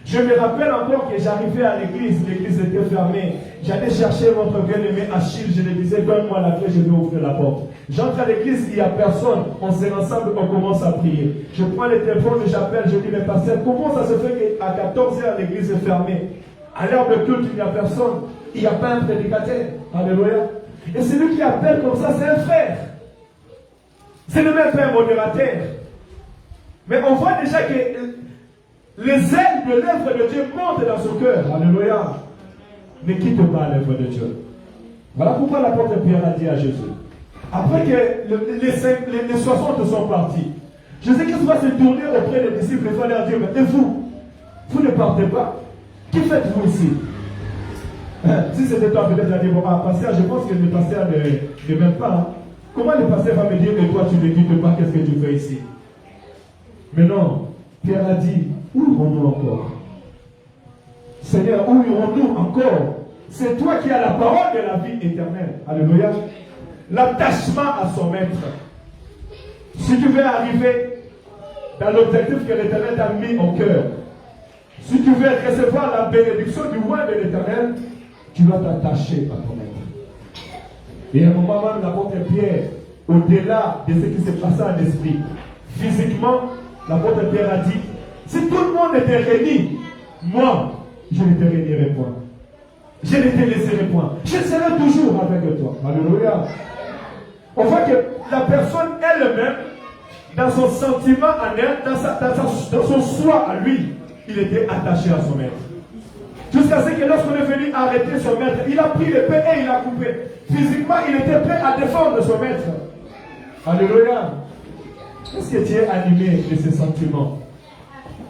[SPEAKER 1] Je me rappelle encore que j'arrivais à l'église était fermée. J'allais chercher votre bien-aimé Achille, je lui disais, donne-moi la clé, je vais ouvrir la porte. J'entre à l'église, il n'y a personne, on s'est ensemble, on commence à prier. Je prends le téléphone, j'appelle, je dis, mais pasteur, comment ça se fait qu'à 14h l'église est fermée? À l'heure de culte, il n'y a personne, il n'y a pas un prédicateur. Alléluia. Et celui qui appelle comme ça, c'est un frère. Ce n'est même pas un modérateur. Mais on voit déjà que les ailes de l'œuvre de Dieu montent dans son cœur. Alléluia. Ne quitte pas l'œuvre de Dieu. Voilà pourquoi l'apôtre Pierre a dit à Jésus. Après que les 60 sont partis, Jésus-Christ va se tourner auprès des disciples et va leur dire, mais vous ne partez pas. Qui faites-vous ici? Si c'était toi, peut-être tu as dit, bon, pasteur, je pense que le pasteur ne m'aime pas. Hein. Comment le pasteur va me dire, et toi tu ne quittes pas, qu'est-ce que tu fais ici? Mais non, Pierre a dit, où irons-nous encore? Seigneur, où irons-nous encore? C'est toi qui as la parole de la vie éternelle. Alléluia. L'attachement à son maître. Si tu veux arriver dans l'objectif que l'Éternel t'a mis au cœur, si tu veux recevoir la bénédiction du roi de l'Éternel, tu dois t'attacher à ton maître. Et à un moment même, l'apôtre Pierre, au-delà de ce qui s'est passé en esprit, physiquement, l'apôtre Pierre a dit, si tout le monde était réuni, moi, je ne te réunirai point. Je ne te laisserai point. Je serai toujours avec toi. Alléluia. On voit que la personne elle-même, dans son sentiment en elle, dans son soi à lui, il était attaché à son maître. Jusqu'à ce que lorsqu'on est venu arrêter son maître, il a pris l'épée et il a coupé. Physiquement, il était prêt à défendre son maître. Alléluia. Est-ce que tu es animé de ces sentiments?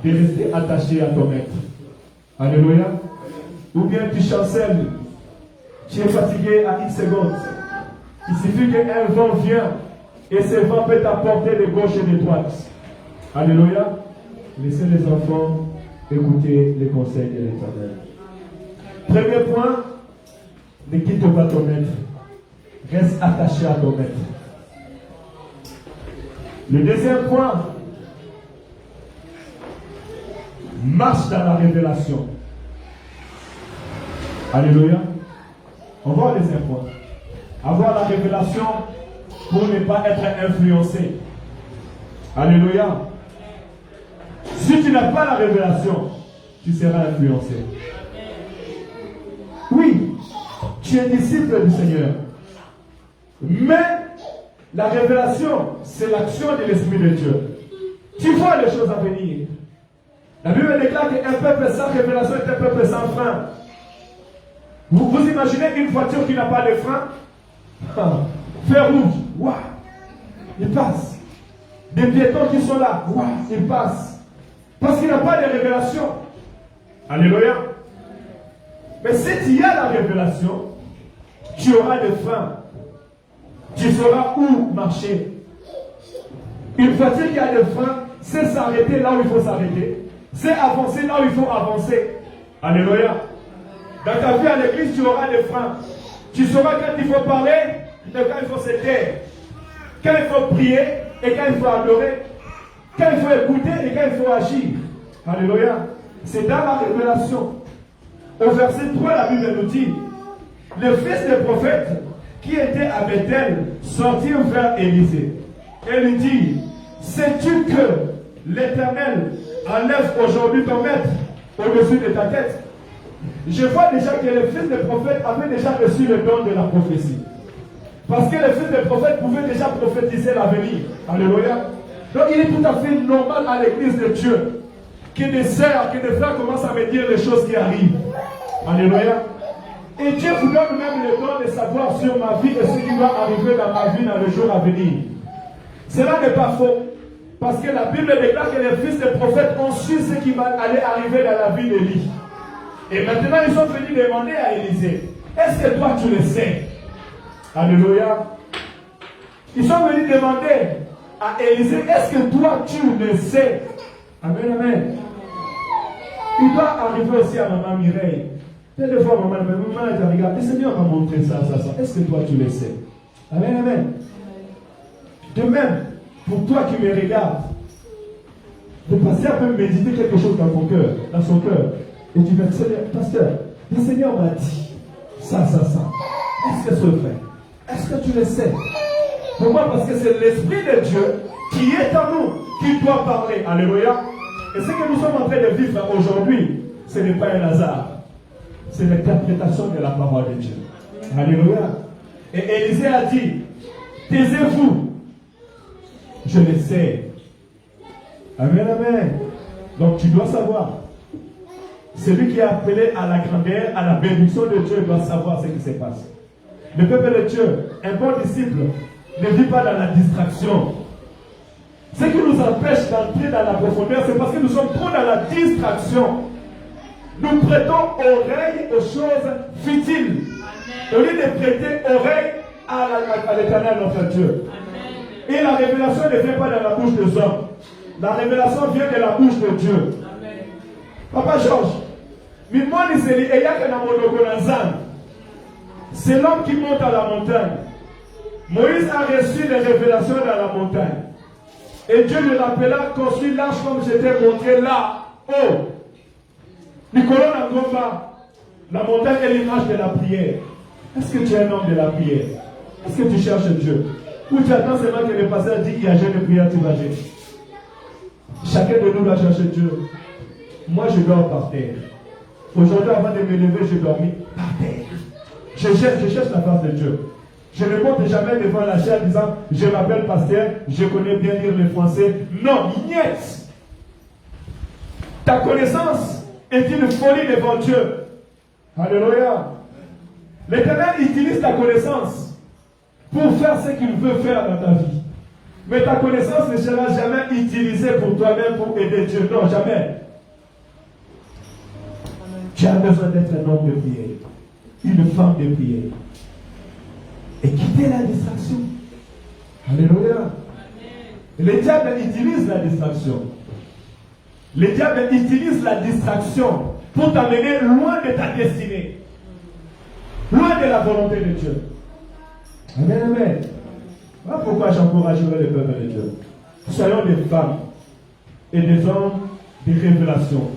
[SPEAKER 1] De rester attaché à ton maître. Alléluia. Ou bien tu chancelles, tu es fatigué à une seconde. Il suffit qu'un vent vienne et ce vent peut t'apporter de gauche et de droite. Alléluia. Laissez les enfants écouter les conseils de l'Éternel. Premier point, ne quitte pas ton maître. Reste attaché à ton maître. Le deuxième point, marche dans la révélation. Alléluia. On va au deuxième point. Avoir la révélation pour ne pas être influencé. Alléluia. Si tu n'as pas la révélation, tu seras influencé. Oui, tu es disciple du Seigneur. Mais la révélation, c'est l'action de l'Esprit de Dieu. Tu vois les choses à venir. La Bible déclare qu'un peuple sans révélation est un peuple sans frein. Vous imaginez une voiture qui n'a pas de frein? Feu rouge, waouh, il passe. Des piétons qui sont là, waouh, il passe. Parce qu'il n'a pas de révélation. Alléluia. Mais si tu as la révélation, tu auras des freins. Tu sauras où marcher. Une voiture qui a des freins, c'est s'arrêter là où il faut s'arrêter. C'est avancer là où il faut avancer. Alléluia. Dans ta vie à l'église, tu auras des freins. Tu sauras quand il faut parler et quand il faut se taire. Quand il faut prier et quand il faut adorer. Quand il faut écouter et quand il faut agir. Alléluia. C'est dans la révélation. Au verset 3, la Bible nous dit, le fils des prophètes qui était à Bethel sortit vers Élisée et lui dit, sais-tu que l'Éternel enlève aujourd'hui ton maître au-dessus de ta tête? Je vois déjà que le fils des prophètes avait déjà reçu le don de la prophétie. Parce que le fils des prophètes pouvait déjà prophétiser l'avenir. Alléluia. Donc il est tout à fait normal à l'église de Dieu que des sœurs, que des frères commencent à me dire les choses qui arrivent. Alléluia. Et Dieu vous donne même le don de savoir sur ma vie et ce qui va arriver dans ma vie dans le jour à venir. Cela n'est pas faux. Parce que la Bible déclare que les fils des prophètes ont su ce qui va aller arriver dans la vie d'Élie. Et maintenant, ils sont venus demander à Élisée, est-ce que toi tu le sais? Alléluia. Ils sont venus demander à Élisée, est-ce que toi tu le sais? Amen, amen. Il doit arriver aussi à maman Mireille. Telle fois, maman a dit, regarde, le Seigneur m'a montré ça. Est-ce que toi tu le sais? Amen, amen. De même, pour toi qui me regardes, de passer un peu méditer quelque chose dans ton cœur, dans son cœur. Et tu vas te dire, pasteur, le Seigneur m'a dit ça. Est-ce que c'est vrai? Est-ce que tu le sais? Pourquoi? Parce que c'est l'Esprit de Dieu qui est en nous, qui doit parler. Alléluia. Et ce que nous sommes en train de vivre aujourd'hui, ce n'est pas un hasard. C'est l'interprétation de la parole de Dieu. Alléluia. Et Élisée a dit, taisez-vous. Je le sais. Amen, amen. Donc tu dois savoir. Celui qui est appelé à la grandeur, à la bénédiction de Dieu doit savoir ce qui se passe. Le peuple de Dieu, un bon disciple, ne vit pas dans la distraction. Ce qui nous empêche d'entrer dans la profondeur, c'est parce que nous sommes trop dans la distraction. Nous prêtons oreille aux choses futiles. Au lieu de prêter oreille à l'Éternel notre Dieu. Amen. Et la révélation ne vient pas de la bouche des hommes. La révélation vient de la bouche de Dieu. Amen. Papa Georges, c'est l'homme qui monte à la montagne. Moïse a reçu les révélations dans la montagne. Et Dieu lui rappela, construis l'arche comme je t'ai montré là. Oh! Nicolas Nangomba, la montagne est l'image de la prière. Est-ce que tu es un homme de la prière? Est-ce que tu cherches Dieu? Ou tu attends seulement que le pasteur dit qu'il y a jeûne de prière, tu vas jeûner? Chacun de nous doit chercher Dieu. Moi, je dors par terre. Aujourd'hui, avant de me lever, je dormis par terre. Je cherche la face de Dieu. Je ne monte jamais devant la chair en disant, je m'appelle pasteur, je connais bien lire le français. Non, niet. Ta connaissance est une folie devant Dieu. Alléluia. L'Éternel utilise ta connaissance pour faire ce qu'il veut faire dans ta vie. Mais ta connaissance ne sera jamais utilisée pour toi-même pour aider Dieu. Non, jamais. Tu as besoin d'être un homme de prière, une femme de prière. Et quitter la distraction. Alléluia. Le diable utilise la distraction. Le diable utilise la distraction pour t'amener loin de ta destinée. Loin de la volonté de Dieu. Amen, amen. Voilà pourquoi j'encouragerai le peuple de Dieu. Soyons des femmes et des hommes de révélation.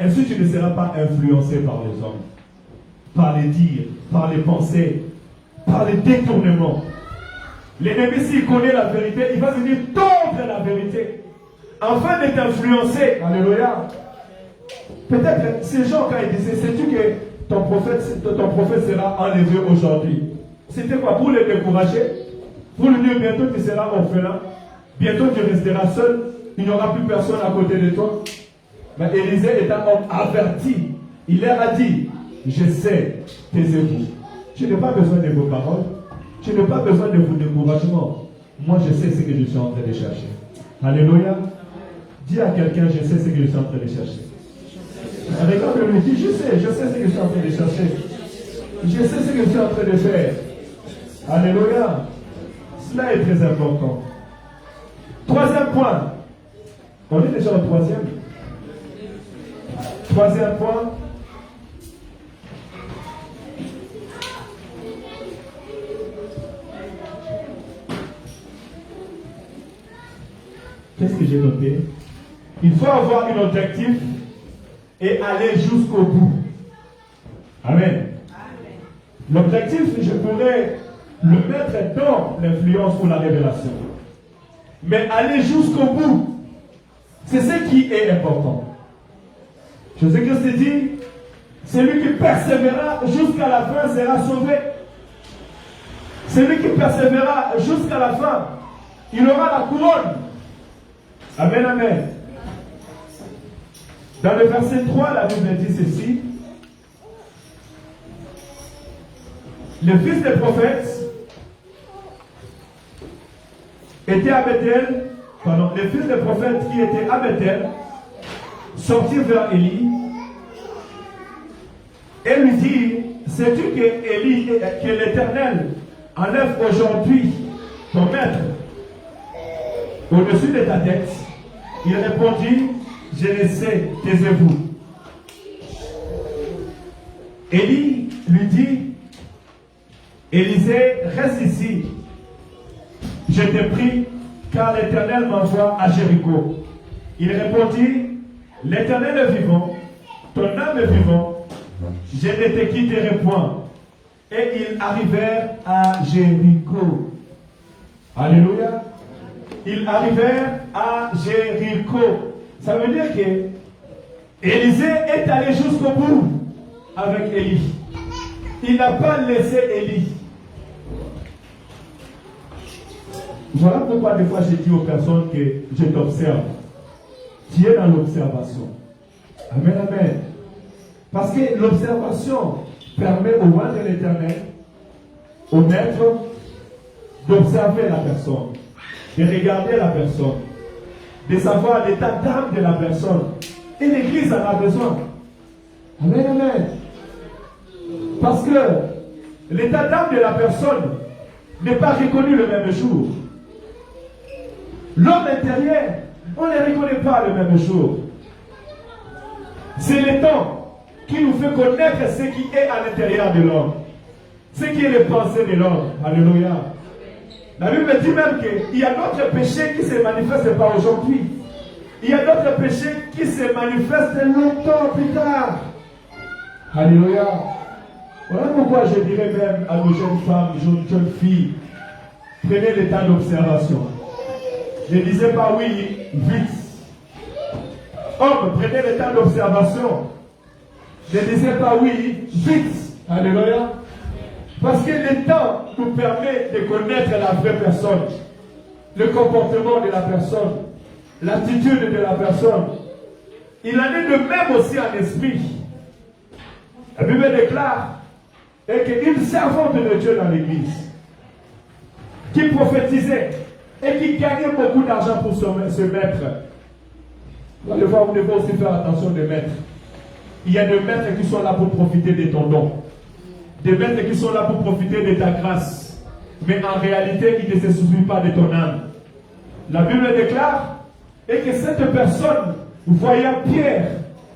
[SPEAKER 1] Ainsi, tu ne seras pas influencé par les hommes, par les dires, par les pensées, par les détournements. L'ennemi, s'il connaît la vérité, il va venir tordre la vérité, afin de t'influencer. Alléluia. Peut-être ces gens, quand ils disaient, sais-tu que ton prophète sera enlevé aujourd'hui? C'était quoi? Pour le décourager? Pour lui dire, bientôt tu seras orphelin, bientôt tu resteras seul, il n'y aura plus personne à côté de toi. Mais Élisée est un homme averti. Il leur a dit, je sais, taisez-vous. Je n'ai pas besoin de vos paroles. Je n'ai pas besoin de vos découragements. Moi, je sais ce que je suis en train de chercher. Alléluia. Dis à quelqu'un, je sais ce que je suis en train de chercher. Regarde-le, dis, je sais ce que je suis en train de chercher. Je sais ce que je suis en train de faire. Alléluia. Cela est très important. Troisième point. On est déjà au troisième. Troisième point. Qu'est-ce que j'ai noté? Il faut avoir un objectif et aller jusqu'au bout. Amen. L'objectif, je pourrais le mettre dans l'influence ou la révélation. Mais aller jusqu'au bout, c'est ce qui est important. Jésus-Christ dit, celui qui persévérera jusqu'à la fin sera sauvé. Celui qui persévérera jusqu'à la fin, il aura la couronne. Amen, amen. Dans le verset 3, la Bible dit ceci. Le fils des prophètes étaient à Bethel, les fils des prophètes qui étaient à Bethel, sortirent vers Élie et lui dirent, sais-tu que l'Éternel enlève aujourd'hui ton maître au-dessus de ta tête? Il répondit, je le sais, taisez-vous. Élie lui dit, Élisée, reste ici. Je t'ai pris, car l'Éternel m'envoie à Jéricho. Il répondit, l'Éternel est vivant, ton âme est vivant, je ne te quitterai point. Et ils arrivèrent à Jéricho. Alléluia. Ils arrivèrent à Jéricho. Ça veut dire que Élisée est allé jusqu'au bout avec Élie. Il n'a pas laissé Élie. Voilà pourquoi des fois je dis aux personnes que je t'observe. Tu es dans l'observation. Amen, amen. Parce que l'observation permet au roi de l'Éternel, au maître, d'observer la personne, de regarder la personne, de savoir l'état d'âme de la personne. Et l'Église en a besoin. Amen, amen. Parce que l'état d'âme de la personne n'est pas reconnu le même jour. L'homme intérieur, on ne les reconnaît pas le même jour. C'est le temps qui nous fait connaître ce qui est à l'intérieur de l'homme. Ce qui est les pensées de l'homme. Alléluia. La Bible dit même qu'il y a d'autres péchés qui ne se manifestent pas aujourd'hui. Il y a d'autres péchés qui se manifestent longtemps plus tard. Alléluia. Voilà pourquoi je dirais même à nos jeunes femmes, jeunes filles, prenez le temps d'observation. Ne disais pas oui, vite. Homme, prenez le temps d'observation. Ne disais pas oui, vite. Alléluia. Parce que le temps nous permet de connaître la vraie personne, le comportement de la personne, l'attitude de la personne. Il en est de même aussi en esprit. La Bible déclare qu'une servante de Dieu dans l'église, qui prophétisait et qui gagnait beaucoup d'argent pour se mettre. Vous allez voir, vous devez aussi faire attention des maîtres. Il y a des maîtres qui sont là pour profiter de ton don. Des maîtres qui sont là pour profiter de ta grâce. Mais en réalité, ils ne se soucient pas de ton âme. La Bible déclare que cette personne, voyant Pierre,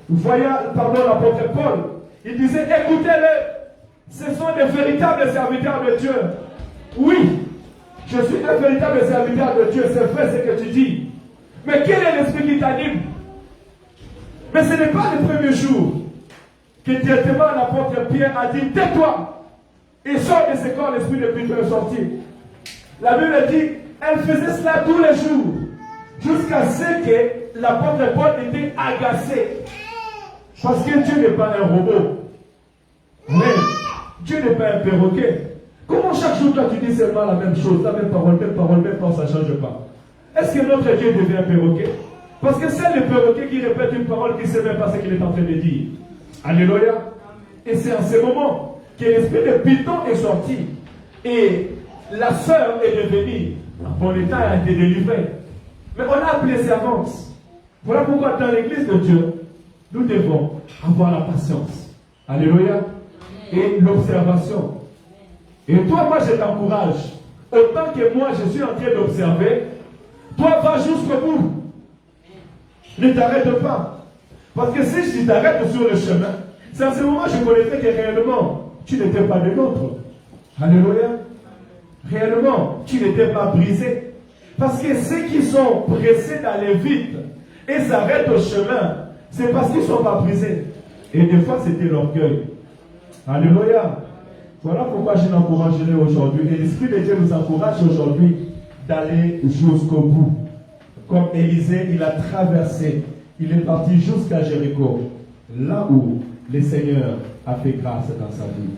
[SPEAKER 1] voyant, l'apôtre Paul, il disait, écoutez-le, ce sont des véritables serviteurs de Dieu. Oui, je suis un véritable serviteur de Dieu, c'est vrai ce que tu dis. Mais quel est l'esprit qui t'anime? Mais ce n'est pas le premier jour que directement l'apôtre Pierre a dit, tais-toi et sors de ce corps l'esprit depuis que tu es sorti. La Bible dit, elle faisait cela tous les jours, jusqu'à ce que l'apôtre Paul était agacé. Parce que Dieu n'est pas un robot. Mais Dieu n'est pas un perroquet. Comment chaque jour toi tu dis seulement la même chose, la même parole, ça ne change pas? Est-ce que notre Dieu devient un perroquet? Parce que c'est le perroquet qui répète une parole qui ne sait même pas ce qu'il est en train de dire. Alléluia. Et c'est en ce moment que l'esprit de Python est sorti. Et la sœur est devenue, bon état a été délivré. Mais on a appelé servante. Voilà pourquoi dans l'église de Dieu, nous devons avoir la patience. Alléluia. Et l'observation. Et toi, moi, je t'encourage. Autant que moi, je suis en train d'observer, toi, va jusqu'au bout. Ne t'arrête pas. Parce que si je t'arrête sur le chemin, c'est en ce moment que je connaîtrai que réellement, tu n'étais pas de l'autre. Alléluia. Réellement, tu n'étais pas brisé. Parce que ceux qui sont pressés d'aller vite et s'arrêtent au chemin, c'est parce qu'ils ne sont pas brisés. Et des fois, c'était l'orgueil. Alléluia. Voilà pourquoi je l'encouragerai aujourd'hui. Et l'Esprit de Dieu nous encourage aujourd'hui d'aller jusqu'au bout. Comme Élisée, il a traversé. Il est parti jusqu'à Jéricho, là où le Seigneur a fait grâce dans sa vie.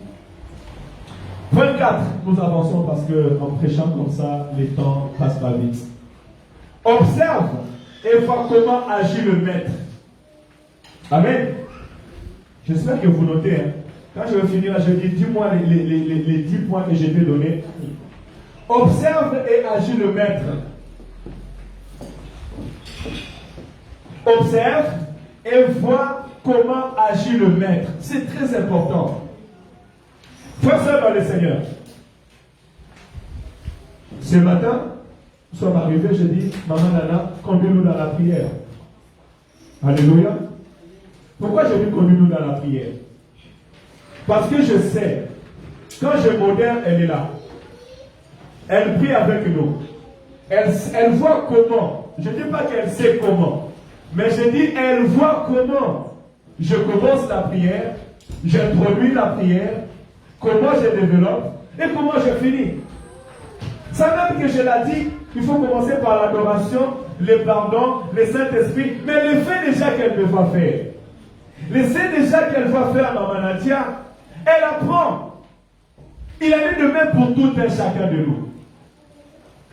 [SPEAKER 1] Point 4, nous avançons parce qu'en prêchant comme ça, le temps passe pas vite. Observe et vois comment agit le maître. Amen. J'espère que vous notez. Quand je vais finir, je dis, dis-moi les 10 points que je t'ai donnés. Observe et agit le maître. observe et voit comment agit le maître. C'est très important. Frères et sœurs dans le Seigneur, ce matin, nous sommes arrivés, je dis, Maman Nana, conduis-nous dans la prière. Alléluia. Pourquoi je dis conduis-nous dans la prière? Parce que je sais, quand je modère, elle est là. Elle prie avec nous. Elle voit comment. Je ne dis pas qu'elle sait comment. Mais je dis, elle voit comment. Je commence la prière, j'introduis la prière, comment je développe et comment je finis. Ça même que je l'ai dit, il faut commencer par l'adoration, le pardon, le Saint-Esprit, mais le fait déjà qu'elle va faire. Le fait déjà qu'elle va faire Maman Nadia, elle apprend. Il en est de même pour tout un chacun de nous.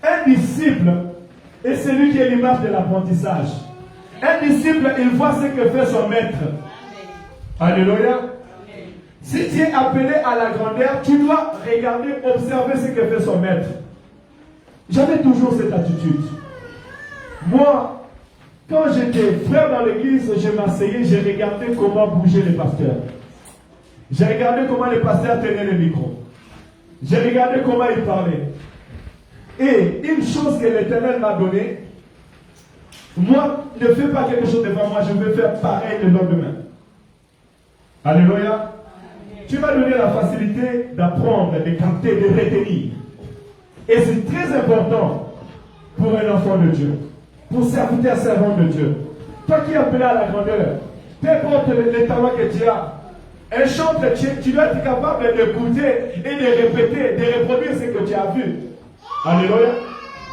[SPEAKER 1] Un disciple est celui qui est l'image de l'apprentissage. Un disciple, il voit ce que fait son maître. Alléluia. Si tu es appelé à la grandeur, tu dois regarder, observer ce que fait son maître. J'avais toujours cette attitude. Moi, quand j'étais frère dans l'église, je m'asseyais, je regardais comment bougeaient les pasteurs. J'ai regardé comment les pasteurs tenaient le micro. J'ai regardé comment ils parlaient. Et une chose que l'Éternel m'a donnée, moi, ne fais pas quelque chose devant moi, je vais faire pareil le lendemain. Alléluia. Tu m'as donné la facilité d'apprendre, de capter, de retenir. Et c'est très important pour un enfant de Dieu, pour serviteur, servant de Dieu. Toi qui es appelé à la grandeur, peu importe les talents que tu as, un chant, tu dois être capable d'écouter et de répéter, de reproduire ce que tu as vu. Alléluia.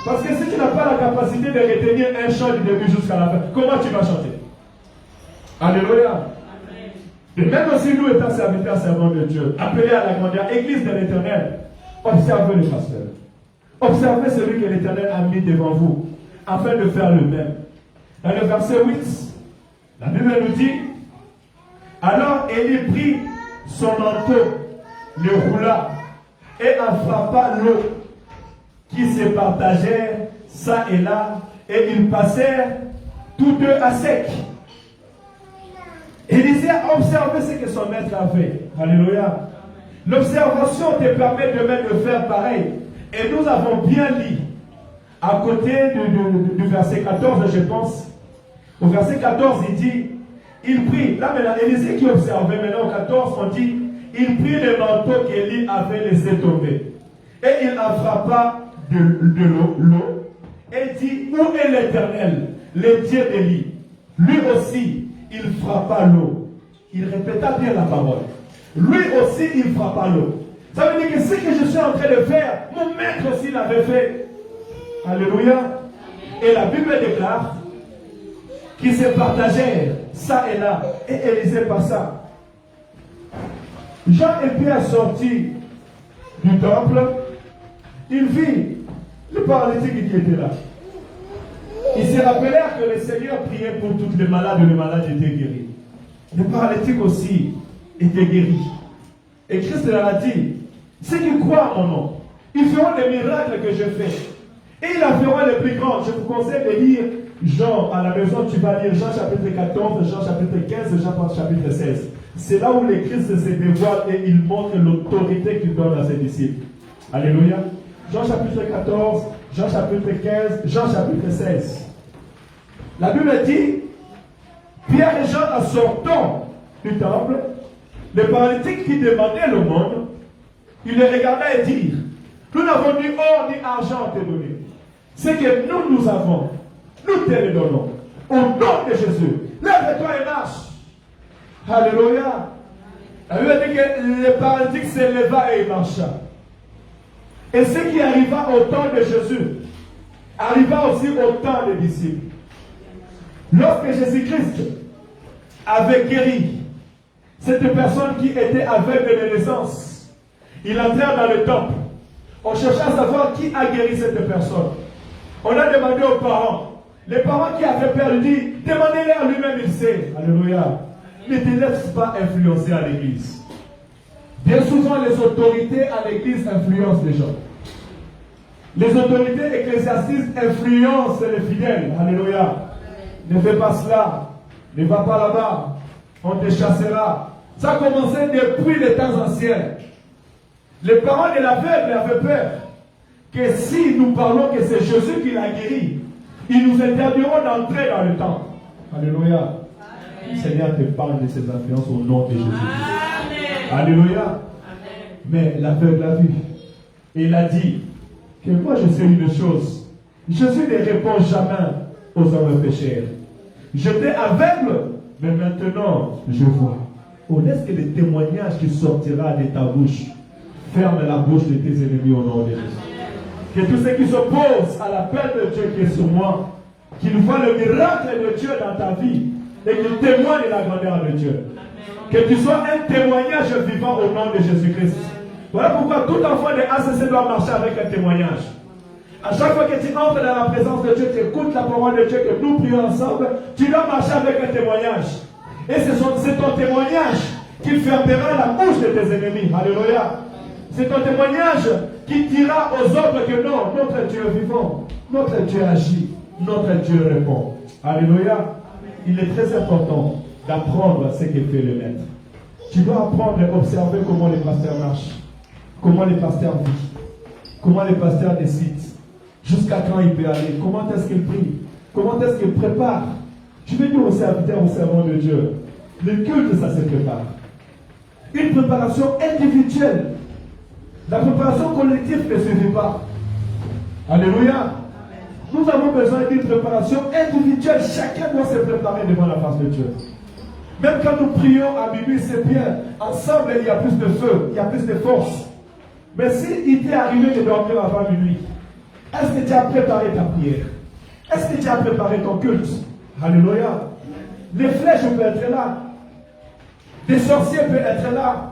[SPEAKER 1] Parce que si tu n'as pas la capacité de retenir un chant du début jusqu'à la fin, comment tu vas chanter? Alléluia. Et même aussi nous étant serviteurs, servants de Dieu, appelés à la grandeur, Église de l'Éternel, observez le pasteur. Observez celui que l'Éternel a mis devant vous, afin de faire le même. Dans le verset 8, la Bible nous dit, alors Élie prit son manteau, le roula, et en frappa l'eau, qui se partagèrent ça et là, et ils passèrent tous deux à sec. Élisée a observé ce que son maître a fait. Alléluia. L'observation te permet demain de faire pareil. Et nous avons bien lu, à côté du verset 14, je pense. Au verset 14, il dit, il prit, là maintenant, Élisée qui observait, maintenant au 14, on dit, il prit le manteau qu'Élie avait laissé tomber. Et il en frappa de l'eau, et dit, où est l'Éternel, le Dieu d'Élie? Lui aussi, il frappa l'eau. Il répéta bien la parole. Lui aussi, il frappa l'eau. Ça veut dire que ce que je suis en train de faire, mon maître aussi l'avait fait. Alléluia. Et la Bible déclare qu'ils se partagèrent ça et là. Et Élisée passa. Jean et Pierre sortis du temple. Il vit le paralytique qui était là. Ils se rappelèrent que le Seigneur priait pour tous les malades et les malades étaient guéris. Le paralytique aussi était guéri. Et Christ leur a dit, ceux qui croient en mon nom, ils feront les miracles que je fais. Et ils en feront les plus grands. Je vous conseille de lire Jean à la maison. Tu vas lire Jean chapitre 14, Jean chapitre 15, Jean chapitre 16. C'est là où le Christ se dévoile et il montre l'autorité qu'il donne à ses disciples. Alléluia. Jean chapitre 14, Jean chapitre 15, Jean chapitre 16. La Bible dit, Pierre et Jean en sortant du temple, le paralytique qui demandait le monde, il les regardait et dit, nous n'avons ni or ni argent à te donner. Ce que nous avons, nous te le donnons. Au nom de Jésus, lève-toi et marche. Alléluia. La Bible dit que le paralytique se leva et il marcha. Et ce qui arriva au temps de Jésus, arriva aussi au temps des disciples. Lorsque Jésus-Christ avait guéri cette personne qui était aveugle de naissance, il entra dans le temple. On cherchait à savoir qui a guéri cette personne. On a demandé aux parents. Les parents qui avaient peur dit, demandez-le à lui-même, il sait. Alléluia. Ne te laisse pas influencer à l'église. Bien souvent, les autorités à l'église influencent les gens. Les autorités ecclésiastiques influencent les fidèles. Alléluia. ne fais pas cela, ne va pas là-bas, on te chassera. Ça a commencé depuis les temps anciens. Les parents de l'aveugle avaient peur que si nous parlons que c'est Jésus qui l'a guéri, ils nous interdiront d'entrer dans le temple. Alléluia. Le Seigneur te parle de ses influences au nom de Jésus. Alléluia. Mais l'aveugle a vu. Et il a dit que moi je sais une chose. Jésus ne répond jamais aux hommes pécheurs. J'étais aveugle, mais maintenant je vois. Oh, est-ce que le témoignage qui sortira de ta bouche ferme la bouche de tes ennemis au nom de Jésus? Que tous ceux qui s'opposent à l'appel de Dieu qui est sur moi, qu'ils voient le miracle de Dieu dans ta vie et qu'ils témoignent de la grandeur de Dieu. Que tu sois un témoignage vivant au nom de Jésus-Christ. Voilà pourquoi tout enfant de ACC doit marcher avec un témoignage. À chaque fois que tu entres dans la présence de Dieu, tu écoutes la parole de Dieu, que nous prions ensemble, tu dois marcher avec un témoignage. Et c'est ton témoignage qui fermera la bouche de tes ennemis. Alléluia. C'est ton témoignage qui dira aux autres que non, notre Dieu est vivant, notre Dieu agit, notre Dieu répond. Alléluia. Il est très important d'apprendre ce que fait le maître. Tu dois apprendre à observer comment les pasteurs marchent, comment les pasteurs vivent, comment les pasteurs décident, jusqu'à quand il peut aller, comment est-ce qu'il prie, comment est-ce qu'il prépare. Je vais dire aux serviteurs, aux servants de Dieu, le culte, ça se prépare. Une préparation individuelle. La préparation collective ne suffit pas. Alléluia. Nous avons besoin d'une préparation individuelle. Chacun doit se préparer devant la face de Dieu. Même quand nous prions à minuit, c'est bien. Ensemble, il y a plus de feu, il y a plus de force. Mais si il t'est arrivé de dormir avant minuit, est-ce que tu as préparé ta prière? Est-ce que tu as préparé ton culte? Alléluia. Les flèches peuvent être là. Des sorciers peuvent être là.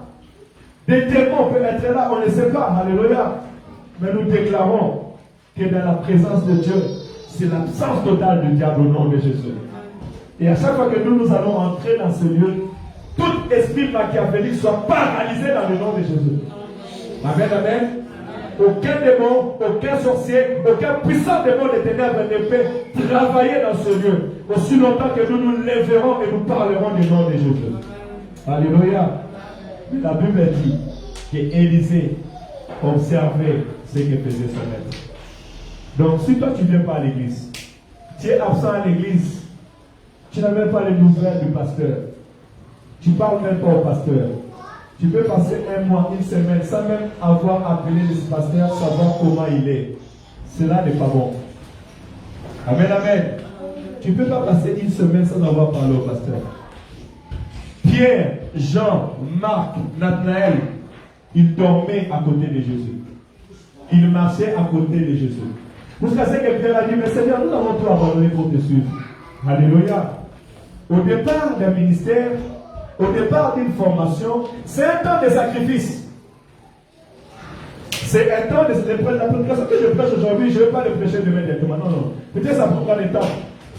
[SPEAKER 1] Des démons peuvent être là. On ne sait pas. Alléluia. Mais nous déclarons que dans la présence de Dieu, c'est l'absence totale du diable au nom de Jésus. Et à chaque fois que nous allons entrer dans ce lieu, tout esprit machiavélique soit paralysé dans le nom de Jésus. Amen, amen. Aucun démon, aucun sorcier, aucun puissant démon des ténèbres ne peut travailler dans ce lieu aussi longtemps que nous nous lèverons et nous parlerons du nom de Jésus. Alléluia. Mais la Bible dit qu'Élisée observait ce que faisait son maître. Donc si toi tu ne viens pas à l'église, tu es absent à l'église, tu n'as même pas les nouvelles du pasteur, tu ne parles même pas au pasteur. Tu peux passer un mois, une semaine, sans même avoir appelé le pasteur, savoir comment il est. Cela n'est pas bon. Amen, amen. Tu ne peux pas passer une semaine sans avoir parlé au pasteur. Pierre, Jean, Marc, Nathanaël, ils dormaient à côté de Jésus. Ils marchaient à côté de Jésus. Jusqu'à ce que Pierre a dit, mais Seigneur, nous avons tout abandonné pour te suivre. Alléluia. Au départ d'un ministère, au départ d'une formation, c'est un temps de sacrifice. C'est un temps de sacrifice. La prédication que je prêche aujourd'hui, je ne vais pas le prêcher demain directement. Non, non. Peut-être ça prendra le temps.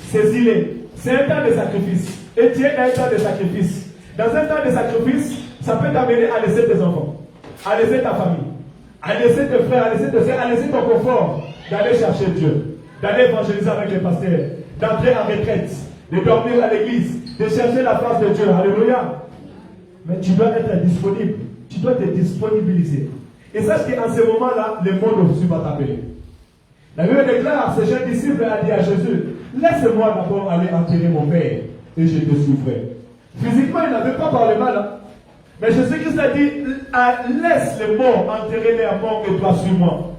[SPEAKER 1] Saisis-les. C'est un temps de sacrifice. Et tu es dans un temps de sacrifice. Dans un temps de sacrifice, ça peut t'amener à laisser tes enfants, à laisser ta famille, à laisser tes frères, à laisser tes soeurs, à laisser ton confort, d'aller chercher Dieu, d'aller évangéliser avec les pasteurs, d'entrer en retraite, de dormir à l'église, de chercher la face de Dieu. Alléluia. Mais tu dois être disponible. Tu dois te disponibiliser. Et sache qu'en ce moment-là, le monde aussi va t'appeler. La Bible déclare, ce jeune disciple a dit à Jésus, laisse-moi d'abord aller enterrer mon père et je te suivrai. Physiquement, il n'avait pas parlé mal. Hein? Mais Jésus-Christ a dit, laisse les morts enterrer les morts et toi suis-moi.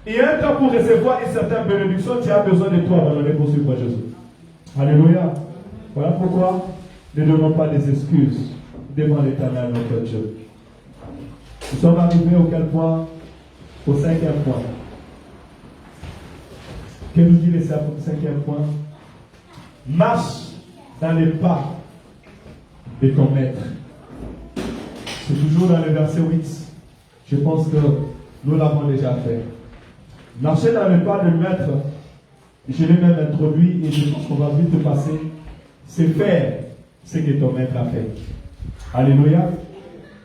[SPEAKER 1] Il y a un temps pour recevoir une certaine bénédiction, tu as besoin de toi abandonner pour suivre Jésus. Alléluia. Voilà pourquoi ne donnons pas des excuses devant l'Éternel notre Dieu. Nous sommes arrivés au quel point? Au 5e point. Que nous dit le 5e point? Marche dans les pas de ton maître. C'est toujours dans le verset 8. Je pense que nous l'avons déjà fait. Marcher dans les pas de maître, je l'ai même introduit et je pense qu'on va vite passer. C'est faire ce que ton maître a fait. Alléluia.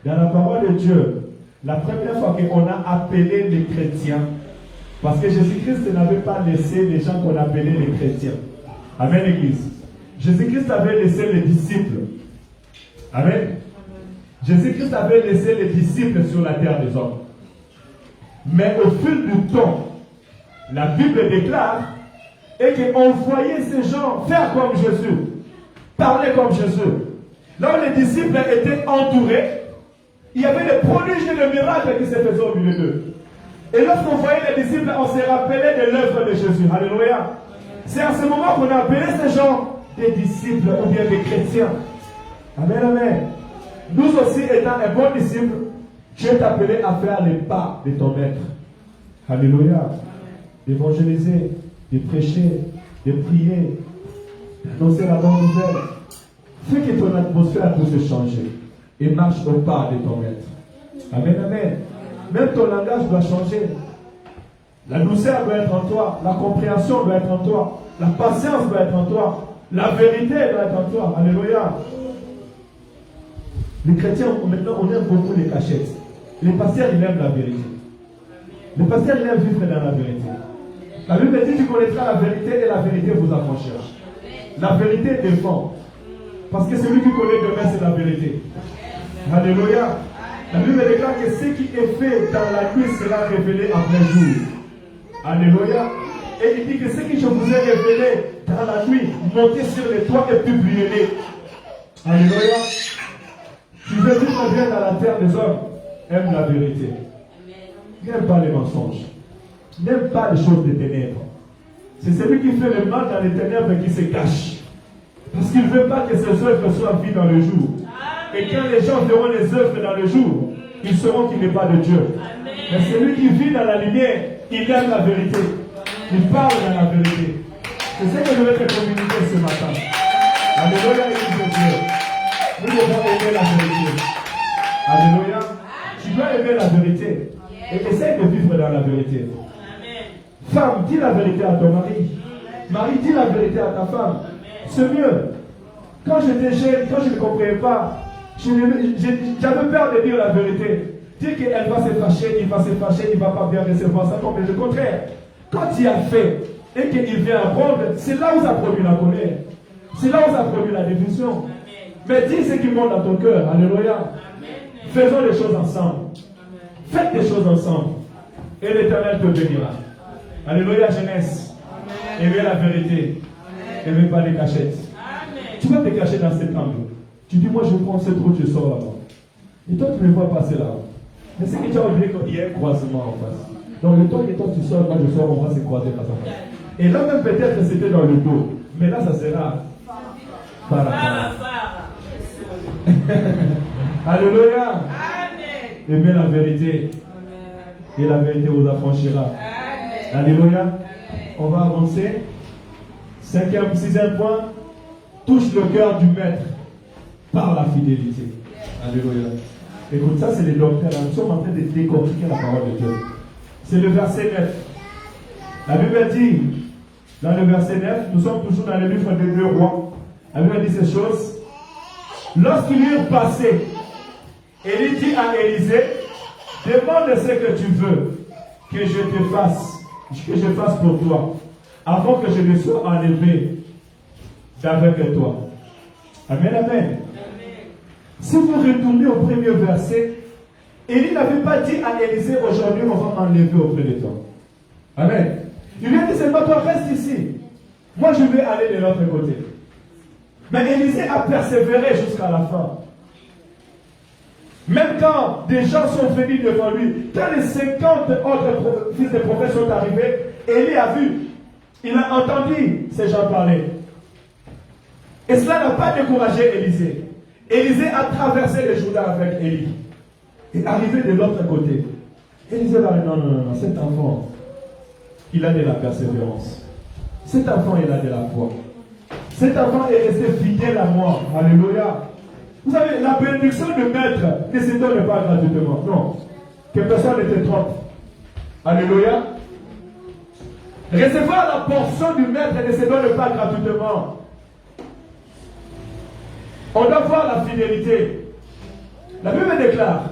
[SPEAKER 1] Dans la parole de Dieu, la première fois qu'on a appelé les chrétiens, parce que Jésus-Christ n'avait pas laissé les gens qu'on appelait les chrétiens. Amen, l'église. Jésus-Christ avait laissé les disciples. Amen. Jésus-Christ avait laissé les disciples sur la terre des hommes. Mais au fil du temps, la Bible déclare et qu'on voyait ces gens faire comme Jésus, parler comme Jésus. Là où les disciples étaient entourés, il y avait des prodiges et des miracles qui se faisaient au milieu d'eux. Et lorsqu'on voyait les disciples, on s'est rappelé de l'œuvre de Jésus. Alléluia. C'est à ce moment qu'on a appelé ces gens des disciples ou bien des chrétiens. Amen, amen. Nous aussi, étant un bon disciple, tu es appelé à faire les pas de ton maître. Alléluia. D'évangéliser, de prêcher, de prier, d'annoncer la bonne nouvelle. Fais que ton atmosphère puisse changer et marche au pas de ton maître. Amen, amen. Même ton langage doit changer. La douceur doit être en toi, la compréhension doit être en toi, la patience doit être en toi, la vérité doit être en toi. Alléluia. Les chrétiens, maintenant, on aime beaucoup les cachettes. Les pasteurs, ils aiment la vérité. Les pasteurs, ils aiment vivre dans la vérité. La Bible dit, tu connaîtras la vérité et la vérité vous affranchira. La vérité défend. Parce que celui qui connaît demain, c'est la vérité. Alléluia. La Bible déclare que ce qui est fait dans la nuit sera révélé après jour. Alléluia. Et il dit que ce que je vous ai révélé dans la nuit, montez sur les toits et publiez-les. Alléluia. Tu veux vivre bien dans la terre des hommes, aime la vérité. N'aime pas les mensonges. N'aime pas les choses des ténèbres. C'est celui qui fait le mal dans les ténèbres qui se cache. Parce qu'il ne veut pas que ses œuvres soient vues dans le jour. Et quand les gens verront les œuvres dans le jour, ils sauront qu'il n'est pas de Dieu. Mais celui qui vit dans la lumière, il aime la vérité. Il parle dans la vérité. C'est ce que je vais te communiquer ce matin. Alléluia, Église de Dieu. Nous devons aimer la vérité. Alléluia. Tu dois aimer la vérité. Et essaye de vivre dans la vérité. Femme, dis la vérité à ton mari. Mari, dis la vérité à ta femme. C'est mieux. Quand j'étais jeune, quand je ne comprenais pas, j'avais peur de dire la vérité. Dire qu'elle va se fâcher, il va se fâcher, il ne va pas bien recevoir ça. Mais le contraire, quand il a fait et qu'il vient apprendre, c'est là où ça produit la colère. C'est là où ça produit la division. Mais dis ce qui monte dans ton cœur. Alléluia. Faisons les choses ensemble. Faites des choses ensemble. Et l'Éternel te bénira. Alléluia, jeunesse. Aimez la vérité. Aimez pas les cachettes. Tu vas te cacher dans cet angle. Tu dis, moi je prends cette route, je sors là-bas. Et toi, tu me vois passer là. Mais c'est que tu as oublié qu'il y a un croisement en face. Donc le temps que toi tu sors, moi je sors, on va se croiser face à face. Et là même peut-être que c'était dans le dos. Mais là, ça sera par Alléluia. Aimez la vérité. Et la vérité vous affranchira. Alléluia. On va avancer. 5e, 6e point. Touche le cœur du maître par la fidélité. Alléluia. Écoute, ça c'est les doctrines. Nous sommes en train de décortiquer la parole de Dieu. C'est le verset 9. La Bible dit, dans le verset 9, nous sommes toujours dans le livre des 2 rois. La Bible dit ces choses. Lorsqu'ils eurent passé, Élie dit à Élisée, demande ce que tu veux que je fasse pour toi, avant que je ne sois enlevé d'avec toi. Amen, amen. Si vous retournez au premier verset, Élie n'avait pas dit à Élisée, aujourd'hui on va m'enlever auprès de toi. Amen. Il lui a dit seulement, toi reste ici. Moi je vais aller de l'autre côté. Mais Élisée a persévéré jusqu'à la fin. Même quand des gens sont venus devant lui, quand les 50 autres fils de prophètes sont arrivés, Élie a vu, il a entendu ces gens parler. Et cela n'a pas découragé Élisée. Élisée a traversé le Jourdain avec Élie. Et arrivé de l'autre côté, Élisée va dire non, cet enfant, il a de la persévérance. Cet enfant, il a de la foi. Cet enfant est resté fidèle à moi. Alléluia. Vous savez, la bénédiction de maître ne se donne pas gratuitement. Non. Que personne ne te trompe. Alléluia. Recevoir la portion du maître ne se donne pas gratuitement. On doit voir la fidélité. La Bible déclare,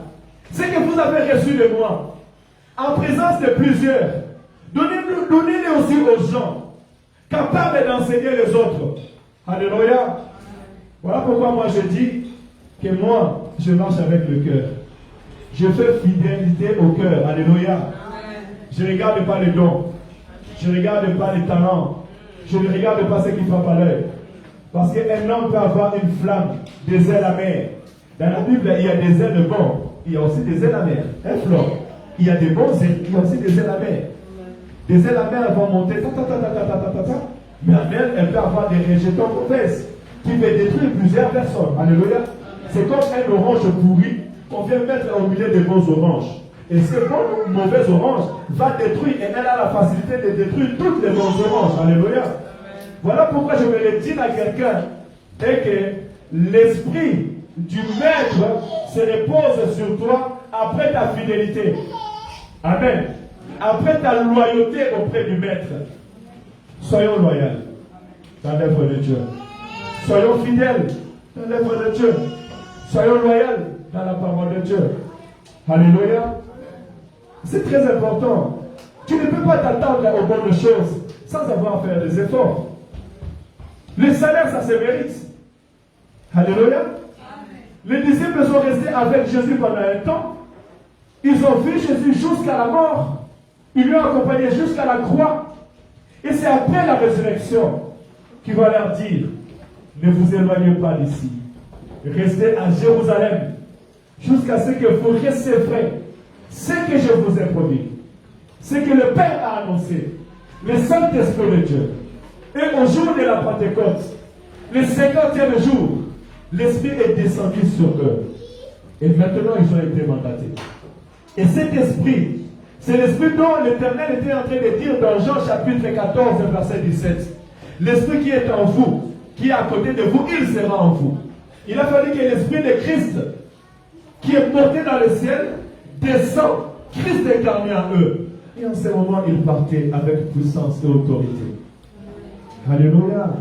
[SPEAKER 1] ce que vous avez reçu de moi, en présence de plusieurs, donnez-le aussi aux gens, capables d'enseigner les autres. Alléluia. Voilà pourquoi moi je dis que moi, je marche avec le cœur. Je fais fidélité au cœur. Alléluia. Je ne regarde pas les dons. Je ne regarde pas les talents. Je ne regarde pas ce qui frappe à l'œil. Parce qu'un homme peut avoir une flamme, des ailes amères. Dans la Bible, il y a des ailes bons. Il y a aussi des ailes amères. Un flot. Il y a des bons ailes. Il y a aussi des ailes amères. Des ailes amères vont monter. Mais en elle peut avoir des rejetons mauvaises qui peuvent détruire plusieurs personnes. Alléluia. C'est comme un orange pourri qu'on vient mettre au milieu des bons oranges. Et ce bon mauvais orange va détruire, et elle a la facilité de détruire toutes les bonnes oranges. Alléluia. Voilà pourquoi je vais le dire à quelqu'un, dès que l'esprit du maître se repose sur toi après ta fidélité. Amen. Après ta loyauté auprès du maître. Soyons loyaux dans l'œuvre de Dieu. Soyons fidèles dans l'œuvre de Dieu. Soyons loyaux dans la parole de Dieu. Alléluia. C'est très important. Tu ne peux pas t'attendre aux bonnes choses sans avoir à faire des efforts. Le salaire, ça se mérite. Alléluia. Les disciples sont restés avec Jésus pendant un temps. Ils ont vu Jésus jusqu'à la mort. Ils lui ont accompagné jusqu'à la croix. Et c'est après la résurrection qu'il va leur dire, ne vous éloignez pas d'ici. Restez à Jérusalem jusqu'à ce que vous recevrez ce que je vous ai promis, ce que le Père a annoncé, le Saint-Esprit de Dieu. Et au jour de la Pentecôte, le 50e jour, l'Esprit est descendu sur eux. Et maintenant, ils ont été mandatés. Et cet Esprit, c'est l'Esprit dont l'Éternel était en train de dire dans Jean chapitre 14, verset 17. L'Esprit qui est en vous, qui est à côté de vous, il sera en vous. Il a fallu que l'Esprit de Christ, qui est porté dans le ciel, descend, Christ incarné en eux. Et en ce moment, ils partaient avec puissance et autorité. Alléluia.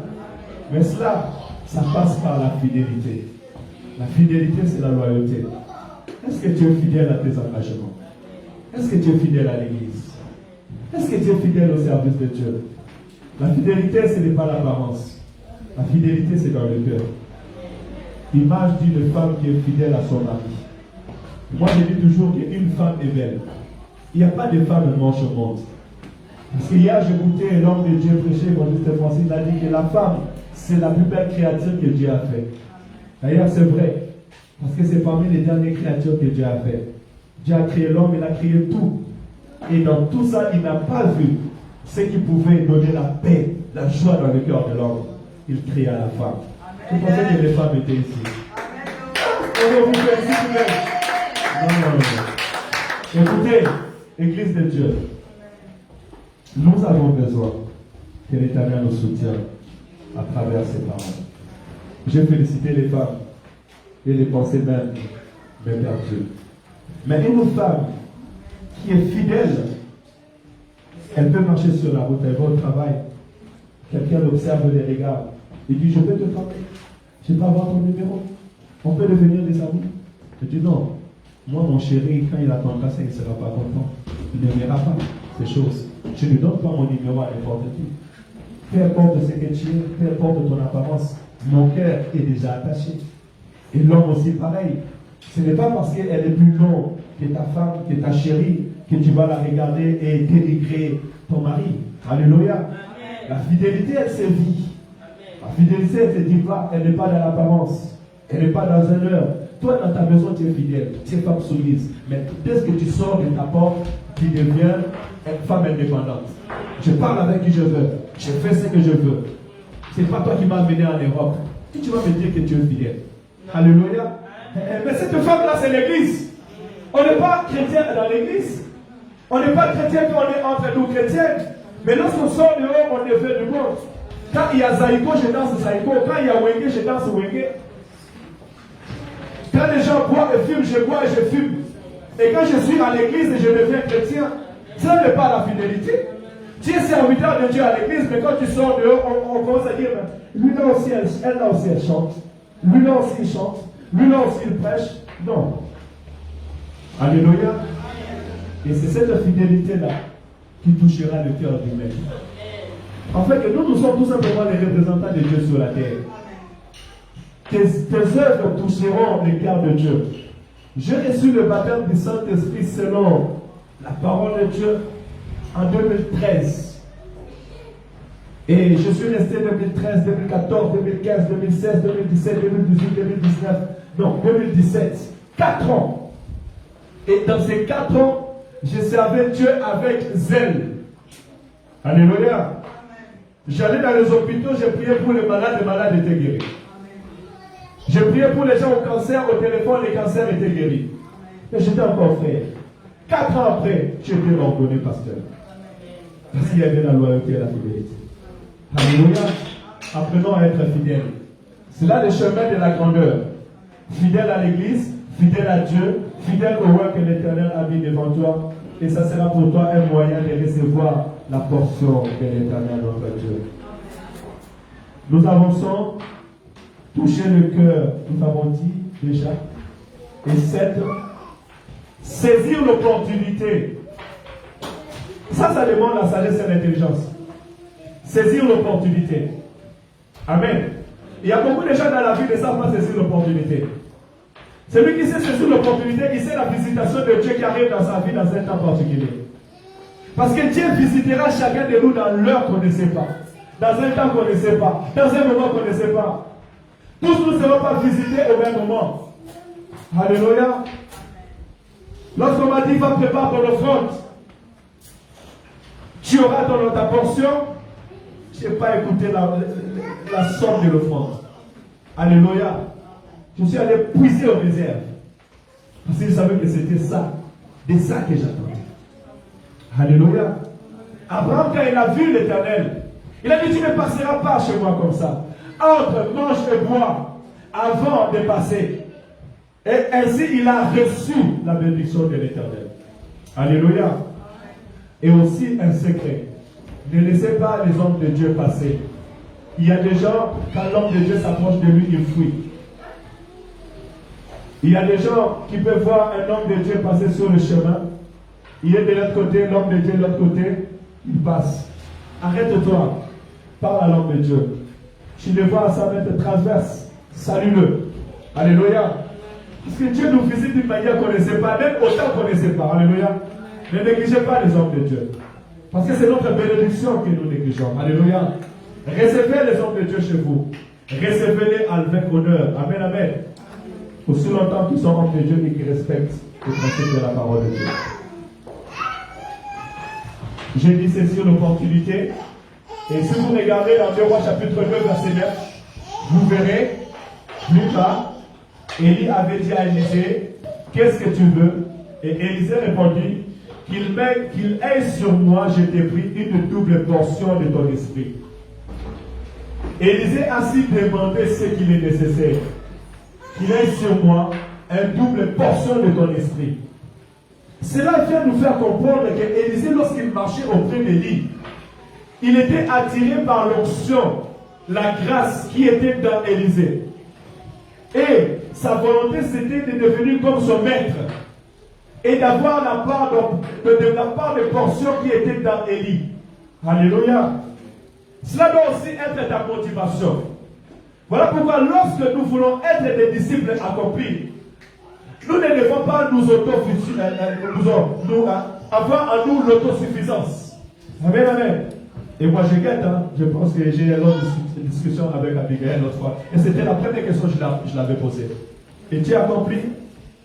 [SPEAKER 1] Mais cela, ça passe par la fidélité. La fidélité, c'est la loyauté. Est-ce que tu es fidèle à tes engagements? Est-ce que tu es fidèle à l'Église? Est-ce que tu es fidèle au service de Dieu? La fidélité, ce n'est pas l'apparence. La fidélité, c'est dans le cœur. L'image d'une femme qui est fidèle à son mari. Moi, je dis toujours qu'une femme est belle. Il n'y a pas de femme moche au monde. Parce qu'hier, j'ai écouté l'homme de Dieu prêcher, Juste Francis, il a dit que la femme, c'est la plus belle créature que Dieu a fait. D'ailleurs, c'est vrai. Parce que c'est parmi les dernières créatures que Dieu a fait. Dieu a créé l'homme, il a créé tout. Et dans tout ça, il n'a pas vu ce qui pouvait donner la paix, la joie dans le cœur de l'homme. Il créa la femme. Vous pensez que les femmes étaient ici? On vous félicite même. Non. Écoutez, Église de Dieu, nous avons besoin que l'Éternel nous soutienne à travers ces paroles. J'ai félicité les femmes et les pensées même perdues. Mais une femme qui est fidèle, elle peut marcher sur la route, elle va au travail. Quelqu'un l'observe, les regarde. Il dit, je peux te parler. Je peux avoir ton numéro. On peut devenir des amis. Je dis non. Moi, mon chéri, quand il attendra ça, il ne sera pas content. Il n'aimera pas ces choses. Je ne donne pas mon numéro à n'importe qui. Peu importe ce que tu es, peu importe ton apparence, mon cœur est déjà attaché. Et l'homme aussi pareil. Ce n'est pas parce qu'elle est plus longue que ta femme, que ta chérie, que tu vas la regarder et dénigrer ton mari. Alléluia. Amen. La fidélité, elle se vit. La fidélité, elle ne se dit pas, elle n'est pas dans l'apparence. Elle n'est pas dans un heure. Toi, dans ta maison, tu es fidèle. Tu es femme soumise. Mais dès que tu sors de ta porte, tu deviens une femme indépendante. Je parle avec qui je veux. Je fais ce que je veux. Ce n'est pas toi qui m'as amené en Europe. Et tu vas me dire que tu es fidèle. Alléluia. Mais cette femme-là, c'est l'église. On n'est pas chrétien dans l'église. On n'est pas chrétien quand on est entre nous chrétiens. Mais lorsqu'on sort dehors, on devient du monde. Quand il y a Zaïko, je danse Zaïko. Quand il y a Wenge, je danse Wenge. Quand les gens boivent et fument, je bois et je fume. Et quand je suis à l'église et je deviens chrétien, ça n'est pas la fidélité. Tu es serviteur de Dieu à l'église, mais quand tu sors dehors, on commence à dire, lui là aussi, elle là aussi, elle chante. Lui là aussi, il chante. Lui là aussi, il prêche. Non. Alléluia. Et c'est cette fidélité-là qui touchera le cœur du maître. En fait, que nous sommes tout simplement les représentants de Dieu sur la terre. Tes œuvres toucheront le cœur de Dieu. J'ai reçu le baptême du Saint-Esprit selon la parole de Dieu en 2013. Et je suis resté 2013, 2014, 2015, 2016, 2017, 2018, 2019. Non, 2017. 4 ans. Et dans ces 4 ans, je servais Dieu avec zèle. Alléluia. J'allais dans les hôpitaux, j'ai prié pour les malades étaient guéris. J'ai prié pour les gens au cancer, au téléphone, les cancers étaient guéris. Et j'étais encore frère. 4 ans après, j'ai été ordonné pasteur. Parce qu'il y avait la loyauté et la fidélité. Alléluia. Apprenons à être fidèles. C'est là le chemin de la grandeur. Fidèle à l'église, fidèle à Dieu, fidèle au roi que l'Éternel a mis devant toi. Et ça sera pour toi un moyen de recevoir la portion de l'Éternel notre Dieu. Nous avançons. Toucher le cœur, nous avons dit déjà. Et 7, saisir l'opportunité. Ça demande la sagesse et l'intelligence. Saisir l'opportunité. Amen. Il y a beaucoup de gens dans la vie qui ne savent pas saisir l'opportunité. Celui qui sait saisir l'opportunité, il sait la visitation de Dieu qui arrive dans sa vie dans un temps particulier. Parce que Dieu visitera chacun de nous dans l'heure qu'on ne sait pas. Dans un temps qu'on ne sait pas. Dans un moment qu'on ne sait pas. Tous nous ne serons pas visités au même moment. Alléluia. Lorsqu'on m'a dit, va préparer ton offrande, tu auras dans ta portion, je n'ai pas écouté la somme de l'offrande. Alléluia. Je suis allé puiser aux réserves. Parce que je savais que c'était ça. De ça que j'attendais. Alléluia. Abraham, quand il a vu l'Éternel, il a dit, tu ne passeras pas chez moi comme ça. Entre, mange et bois avant de passer. Et ainsi, il a reçu la bénédiction de l'Éternel. Alléluia. Et aussi un secret. Ne laissez pas les hommes de Dieu passer. Il y a des gens, quand l'homme de Dieu s'approche de lui, il fuit. Il y a des gens qui peuvent voir un homme de Dieu passer sur le chemin. Il est de l'autre côté, l'homme de Dieu de l'autre côté, il passe. Arrête-toi. Parle à l'homme de Dieu. Tu le vois à sa main transverse. Salue-le. Alléluia. Parce que Dieu nous visite d'une manière qu'on ne sait pas, même autant qu'on ne sait pas. Alléluia. Ne négligez pas les hommes de Dieu. Parce que c'est notre bénédiction que nous négligeons. Alléluia. Recevez les hommes de Dieu chez vous. Recevez-les avec honneur. Amen, amen. Aussi longtemps qu'ils sont hommes de Dieu et qu'ils respectent le principe de la parole de Dieu. J'ai dit saisir l'opportunité. Et si vous regardez dans 2 Rois chapitre 2 verset 9, vous verrez plus tard, Élie avait dit à Élisée, qu'est-ce que tu veux? Et Élisée répondit, qu'il ait sur moi, je t'ai pris une double portion de ton esprit. Élisée a ainsi demandé ce qu'il est nécessaire. Qu'il ait sur moi une double portion de ton esprit. Cela vient nous faire comprendre que Élisée, lorsqu'il marchait auprès d'Élie, il était attiré par l'onction, la grâce qui était dans Élisée. Et sa volonté, c'était de devenir comme son maître. Et d'avoir la part de portion qui était dans Élie. Alléluia. Cela doit aussi être ta motivation. Voilà pourquoi lorsque nous voulons être des disciples accomplis, nous ne devons pas avoir en nous l'autosuffisance. Amen, amen. Et moi je guette, je pense que j'ai eu une autre discussion avec Abigail l'autre fois. Et c'était la première question que je l'avais posée. Et tu as compris?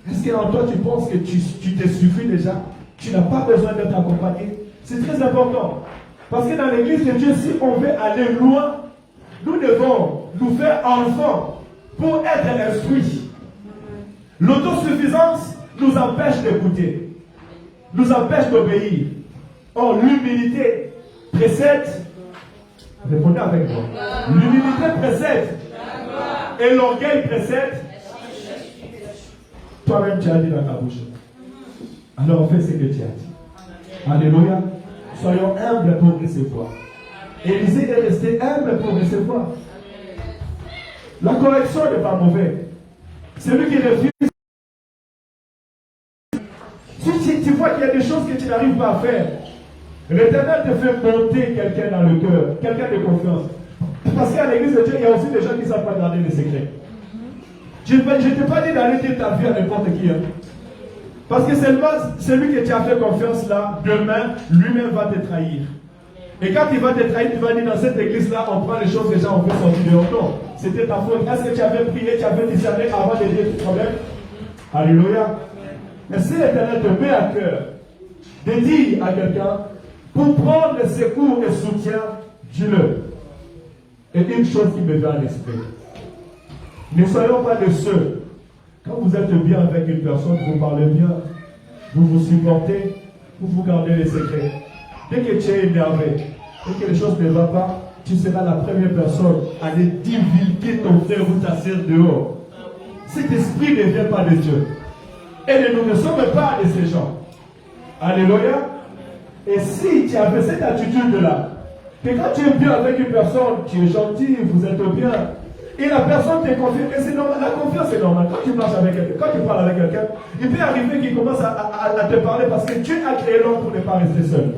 [SPEAKER 1] Est-ce qu'en toi tu penses que tu te suffis déjà? Tu n'as pas besoin d'être accompagné? C'est très important. Parce que dans l'église de Dieu, si on veut aller loin, nous devons nous faire enfants pour être instruits. L'autosuffisance nous empêche d'écouter, nous empêche d'obéir. Or, l'humilité précède, répondez avec moi, l'humilité précède et l'orgueil précède. Toi-même tu as dit dans ta bouche. Alors fais ce que tu as dit. Alléluia. Soyons humbles pour recevoir. Élisée est resté humble pour recevoir. La correction n'est pas mauvaise. Celui qui refuse. Si tu vois qu'il y a des choses que tu n'arrives pas à faire, L'Éternel te fait monter quelqu'un dans le cœur, quelqu'un de confiance. Parce qu'à l'église de Dieu, il y a aussi des gens qui ne savent pas garder les secrets. Je ne t'ai pas dit d'aller dire ta vie à n'importe qui. Hein. Parce que seulement celui que tu as fait confiance là, demain, lui-même va te trahir. Et quand il va te trahir, tu vas dire dans cette église-là, on prend les choses que les gens ont fait sortir dehors. Non, c'était ta faute. Est-ce que tu avais prié, tu avais discerné avant de dire tes problèmes? Alléluia. Mais si l'Éternel te met à cœur de dire à quelqu'un, pour prendre le secours et soutien, dis-le. Et une chose qui me vient à l'esprit. Ne soyons pas de ceux, quand vous êtes bien avec une personne, vous parlez bien, vous vous supportez, vous gardez les secrets. Dès que tu es énervé, dès que les choses ne vont pas, tu seras la première personne à aller divulguer ton frère ou ta sœur dehors. Cet esprit ne vient pas de Dieu. Et nous ne sommes pas de ces gens. Alléluia. Et si tu avais cette attitude-là, que quand tu es bien avec une personne, tu es gentil, vous êtes bien, et la personne te confie, et c'est normal, la confiance est normale. Quand tu marches avec quelqu'un, quand tu parles avec quelqu'un, il peut arriver qu'il commence à te parler parce que Dieu a créé l'homme pour ne pas rester seul.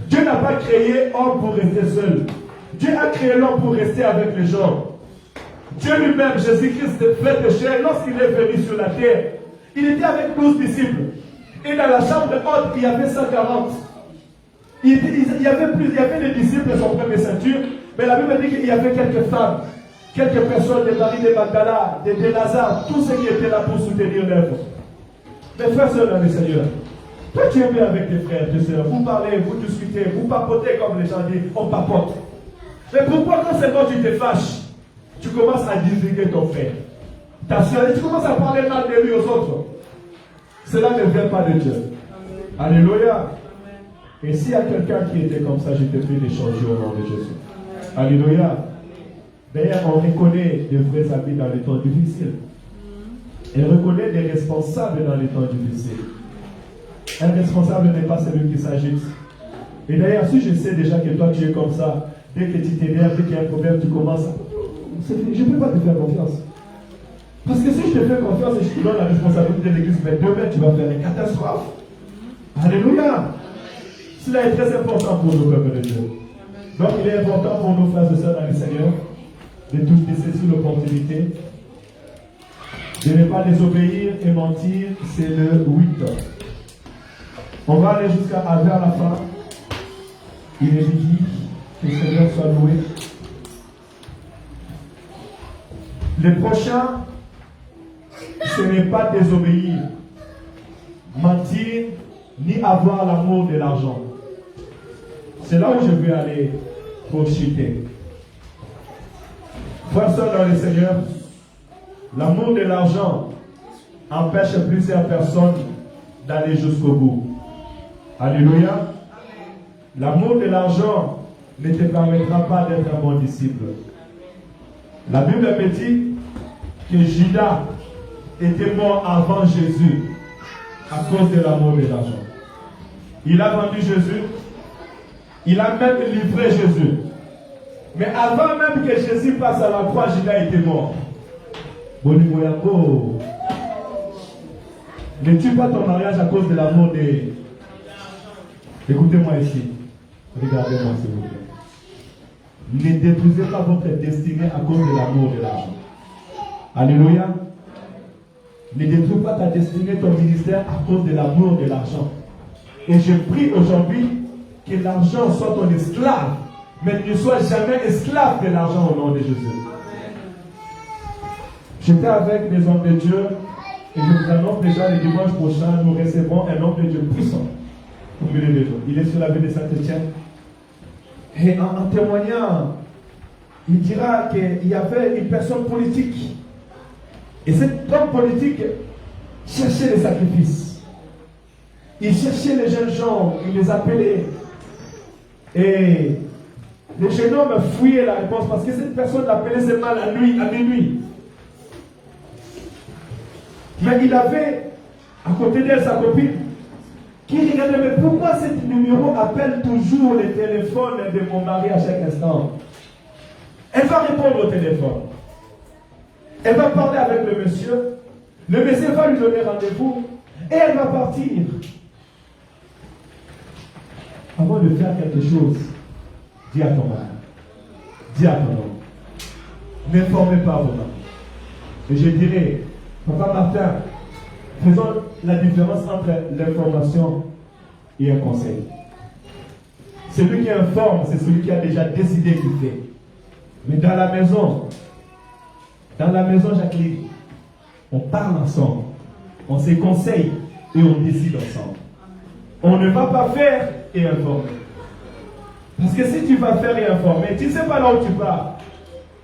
[SPEAKER 1] Dieu n'a pas créé l'homme pour rester seul. Dieu a créé l'homme pour rester avec les gens. Dieu lui-même, Jésus-Christ, fait de chair, lorsqu'il est venu sur la terre, il était avec 12 disciples. Et dans la chambre haute, il y avait 140. Il y avait des disciples de son premier ceinture, mais la Bible dit qu'il y avait quelques femmes, quelques personnes de Marie de Magdala, de Lazare, tous ceux qui étaient là pour soutenir l'œuvre. Mes frères et sœurs dans le Seigneur, toi tu es bien avec tes frères, tes sœurs, vous parlez, vous discutez, vous papotez comme les gens disent, on papote. Mais pourquoi quand seulement tu te fâches, tu commences à divulguer ton frère, ta sœur, et tu commences à parler mal de lui aux autres? Cela ne vient pas de Dieu. Alléluia. Et s'il y a quelqu'un qui était comme ça, je te prie de changer au nom de Jésus. Alléluia. D'ailleurs, on reconnaît des vrais amis dans les temps difficiles. Et on reconnaît des responsables dans les temps difficiles. Un responsable n'est pas celui qui s'agite. Et d'ailleurs, si je sais déjà que toi tu es comme ça, dès que tu t'énerves, dès qu'il y a un problème, tu commences à... Je ne peux pas te faire confiance. Parce que si je te fais confiance et je te donne la responsabilité de l'église, mais demain tu vas faire une catastrophe. Alléluia. Cela est très important pour nous, peuple de Dieu. Donc il est important pour nos frères et sœurs dans le Seigneur de tous saisir l'opportunité de ne pas désobéir et mentir. C'est le 8. On va aller vers la fin. Il est midi. Que le Seigneur soit loué. Le prochain, ce n'est pas désobéir, mentir, ni avoir l'amour de l'argent. C'est là où je vais aller pour chuter. Frères et sœurs dans le Seigneur, l'amour de l'argent empêche plusieurs personnes d'aller jusqu'au bout. Alléluia. L'amour de l'argent ne te permettra pas d'être un bon disciple. La Bible me dit que Judas était mort avant Jésus à cause de l'amour de l'argent. Il a vendu Jésus. Il a même livré Jésus. Mais avant même que Jésus passe à la croix, Judas était mort. Bonimoyako. Ne tue pas ton mariage à cause de l'amour de... Écoutez-moi ici. Regardez-moi s'il vous plaît. Ne détruisez pas votre destinée à cause de l'amour de l'argent. Alléluia. Ne détruis pas ta destinée, ton ministère à cause de l'amour de l'argent. Et je prie aujourd'hui que l'argent soit ton esclave, mais ne sois jamais esclave de l'argent au nom de Jésus. J'étais avec des hommes de Dieu et je vous annonce déjà le dimanche prochain, nous recevrons un homme de Dieu puissant. Il est sur la ville de Saint-Étienne. Et en témoignant, il dira qu'il y avait une personne politique. Et cet homme politique cherchait les sacrifices. Il cherchait les jeunes gens, il les appelait. Et les jeunes hommes fouillaient la réponse parce que cette personne l'appelait seulement à minuit. Mais il avait à côté d'elle sa copine qui regardait, mais pourquoi ce numéro appelle toujours le téléphone de mon mari à chaque instant? Elle va répondre au téléphone. Elle va parler avec le monsieur. Le monsieur va lui donner rendez-vous et elle va partir. avant de faire quelque chose, dis à ton mari, dis à ton homme, n'informez pas vos maris. Et je dirais, Papa Martin, faisons la différence entre l'information et un conseil. Celui qui informe, c'est celui qui a déjà décidé qu'il fait. Mais dans la maison, Jacqueline, on parle ensemble, on se conseille et on décide ensemble. On ne va pas faire et informer. Parce que si tu vas faire et informer, tu ne sais pas là où tu pars.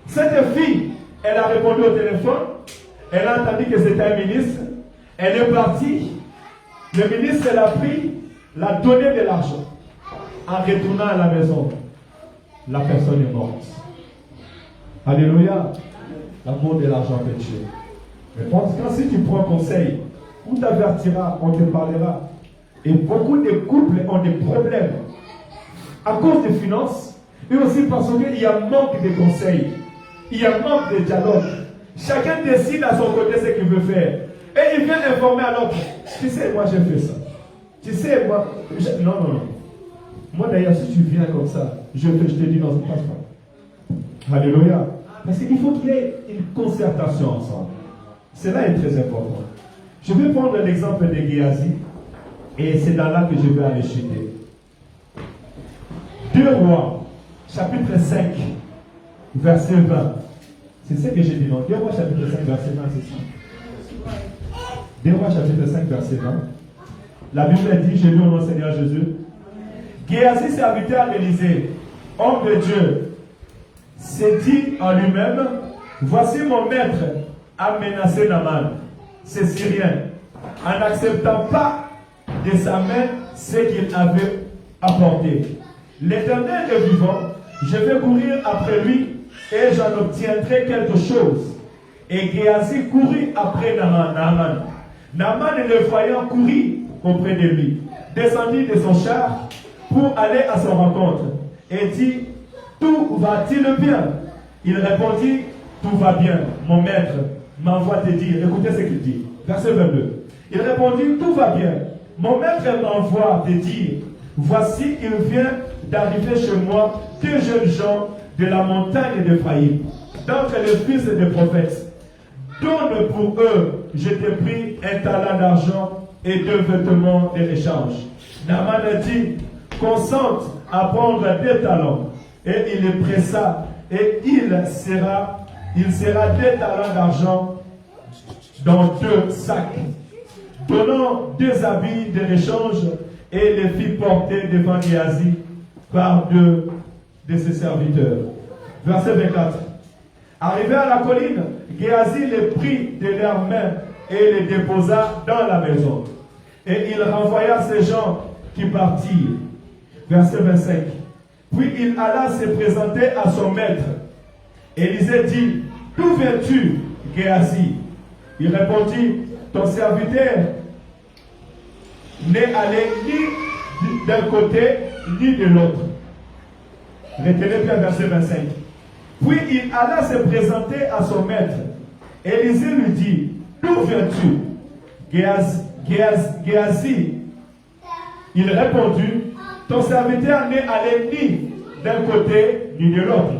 [SPEAKER 1] Cette fille, elle a répondu au téléphone, elle a entendu que c'était un ministre, elle est partie, le ministre l'a pris, l'a donné de l'argent. En retournant à la maison, la personne est morte. Alléluia. L'amour de l'argent peut tuer. Mais quand si tu prends conseil, on t'avertira, on te parlera. Et beaucoup de couples ont des problèmes à cause des finances et aussi parce qu'il y a manque de conseils. Il y a manque de dialogue. Chacun décide à son côté ce qu'il veut faire. Et il vient informer à l'autre. Tu sais, moi j'ai fait ça. Tu sais, moi... Non. Moi d'ailleurs, si tu viens comme ça, je te dis non, ça ne passe pas. Alléluia. Parce qu'il faut qu'il y ait une concertation ensemble. Cela est très important. Je vais prendre l'exemple de Géasi. Et c'est dans là que je vais aller chuter. 2 Rois, chapitre 5, verset 20. C'est ce que j'ai dit, non? 2 Rois, chapitre 5, verset 20, c'est ça. 2 Rois, chapitre 5, verset 20. La Bible dit, j'ai lu au nom du Seigneur Jésus. Géasi, serviteur d'Élisée, homme de Dieu, s'est dit en lui-même, voici mon maître a menacé Naaman, c'est Syrien, en n'acceptant pas de sa main ce qu'il avait apporté. L'Éternel est vivant, je vais courir après lui et j'en obtiendrai quelque chose. Et Géasi courut après Naaman. Naaman, le voyant courir auprès de lui, descendit de son char pour aller à son rencontre et dit, tout va-t-il bien? Il répondit, tout va bien, mon maître m'envoie te dire. Écoutez ce qu'il dit, verset 22. Il répondit, tout va bien. Mon maître m'envoie te dire, voici, il vient d'arriver chez moi 2 jeunes gens de la montagne d'Éphraïm, d'entre les fils des prophètes. Donne pour eux, je t'ai pris 1 talent d'argent et 2 vêtements de l'échange. Naaman dit, consente à prendre 2 talents. Et il les pressa, et il sera 2 talents d'argent dans 2 sacs, donnant 2 habits de l'échange, et les fit porter devant Géasi par 2 de ses serviteurs. Verset 24. Arrivé à la colline, Géasi les prit de leurs mains et les déposa dans la maison. Et il renvoya ces gens qui partirent. Verset 25. Puis il alla se présenter à son maître. Élisée dit, d'où viens-tu, Géasi? Il répondit, ton serviteur n'est allé ni d'un côté ni de l'autre. Retenez bien verset 25. Puis il alla se présenter à son maître. Élisée lui dit, d'où viens-tu, Géasi? Il répondit, ton serviteur n'est allé ni d'un côté ni de l'autre.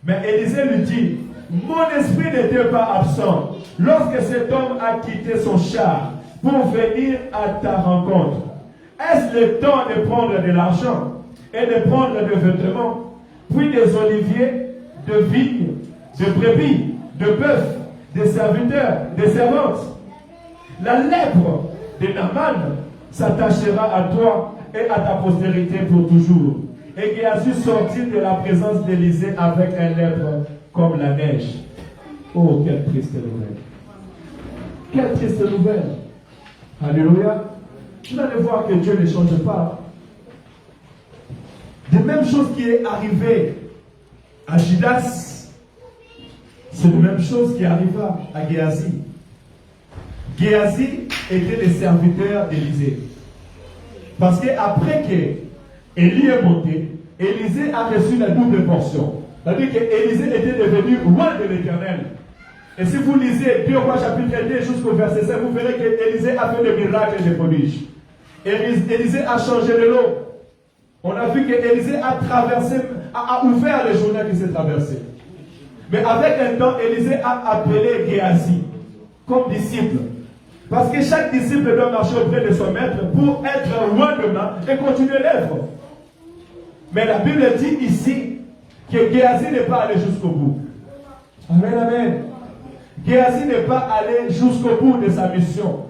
[SPEAKER 1] Mais Élisée lui dit, mon esprit n'était pas absent lorsque cet homme a quitté son char pour venir à ta rencontre. Est-ce le temps de prendre de l'argent et de prendre des vêtements, puis des oliviers, de vignes, de brebis, de bœufs, des serviteurs, des servantes? La lèpre de Naaman s'attachera à toi et à ta postérité pour toujours. Et Géasi sortit de la présence d'Élisée avec un lèpre comme la neige. Oh, quelle triste nouvelle. Quelle triste nouvelle. Alléluia. Vous allez voir que Dieu ne change pas. De même chose qui est arrivée à Judas, c'est la même chose qui arriva à Géasi. Géasi était le serviteur d'Élisée. Parce qu'après que Élie est monté, Élisée a reçu la double portion. C'est-à-dire qu'Élisée était devenu roi de l'Éternel. Et si vous lisez 2 Rois chapitre 2 jusqu'au verset 5, vous verrez qu'Élisée a fait des miracles et des prodiges. Élisée a changé de l'eau On a vu qu'Élisée a traversé, a ouvert le journal qui s'est traversé. Mais avec un temps, Élisée a appelé Géasi comme disciple. Parce que chaque disciple doit marcher auprès de son maître pour être loin de main et continuer l'œuvre. Mais la Bible dit ici que Géasi n'est pas allé jusqu'au bout. Amen, amen. Géasi n'est pas allé jusqu'au bout de sa mission.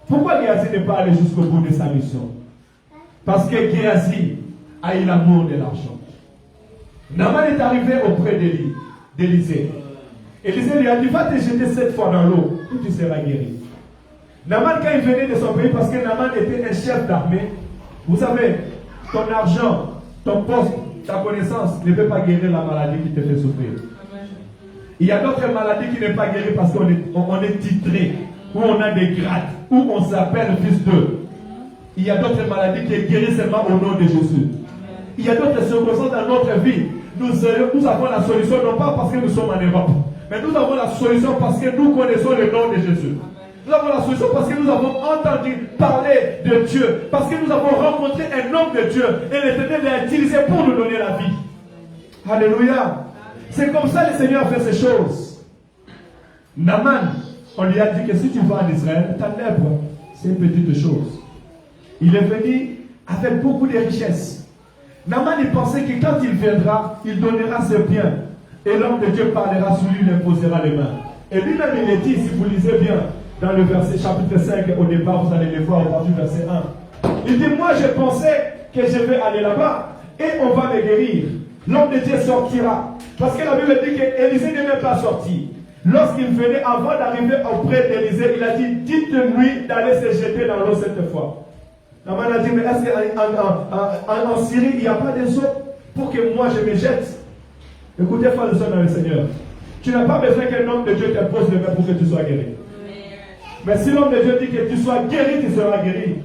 [SPEAKER 1] Pourquoi Géasi n'est pas allé jusqu'au bout de sa mission? Parce que Géasi a eu l'amour de l'argent. Naaman est arrivé auprès d'Élisée. Élisée lui a dit, va te jeter 7 fois dans l'eau, et tu seras guéri. Naaman, quand il venait de son pays, parce que Naaman était un chef d'armée, vous savez, ton argent, ton poste, ta connaissance ne peut pas guérir la maladie qui te fait souffrir. Il y a d'autres maladies qui ne sont pas guéries parce qu'on est titré, ou on a des grades, ou on s'appelle fils d'eux. Il y a d'autres maladies qui sont guéries seulement au nom de Jésus. Il y a d'autres circonstances dans notre vie. Nous avons la solution, non pas parce que nous sommes en Europe, mais nous avons la solution parce que nous connaissons le nom de Jésus. Nous avons la solution parce que nous avons entendu parler de Dieu, parce que nous avons rencontré un homme de Dieu et l'Éternel l'a utilisé pour nous donner la vie. Alléluia. C'est comme ça que le Seigneur a fait ces choses. Naaman, on lui a dit que si tu vas en Israël, ta lèpre, c'est une petite chose. Il est venu avec beaucoup de richesses. Naaman, il pensait que quand il viendra, il donnera ses biens. Et l'homme de Dieu parlera sur lui, il imposera les mains. Et lui-même, il est dit, si vous lisez bien, dans le verset chapitre 5, au départ, vous allez le voir au partir du verset 1. Il dit, moi, je pensais que je vais aller là-bas et on va me guérir. L'homme de Dieu sortira. Parce que la Bible dit qu'Élisée n'est même pas sorti. Lorsqu'il venait, avant d'arriver auprès d'Élisée, il a dit, dites-lui d'aller se jeter dans l'eau cette fois. Naaman a dit, mais est-ce qu'en Syrie, il n'y a pas des eaux pour que moi je me jette? Écoutez, frères et sœurs dans le Seigneur. Tu n'as pas besoin qu'un homme de Dieu te pose le main pour que tu sois guéri. Mais si l'homme de Dieu dit que tu sois guéri, tu seras guéri.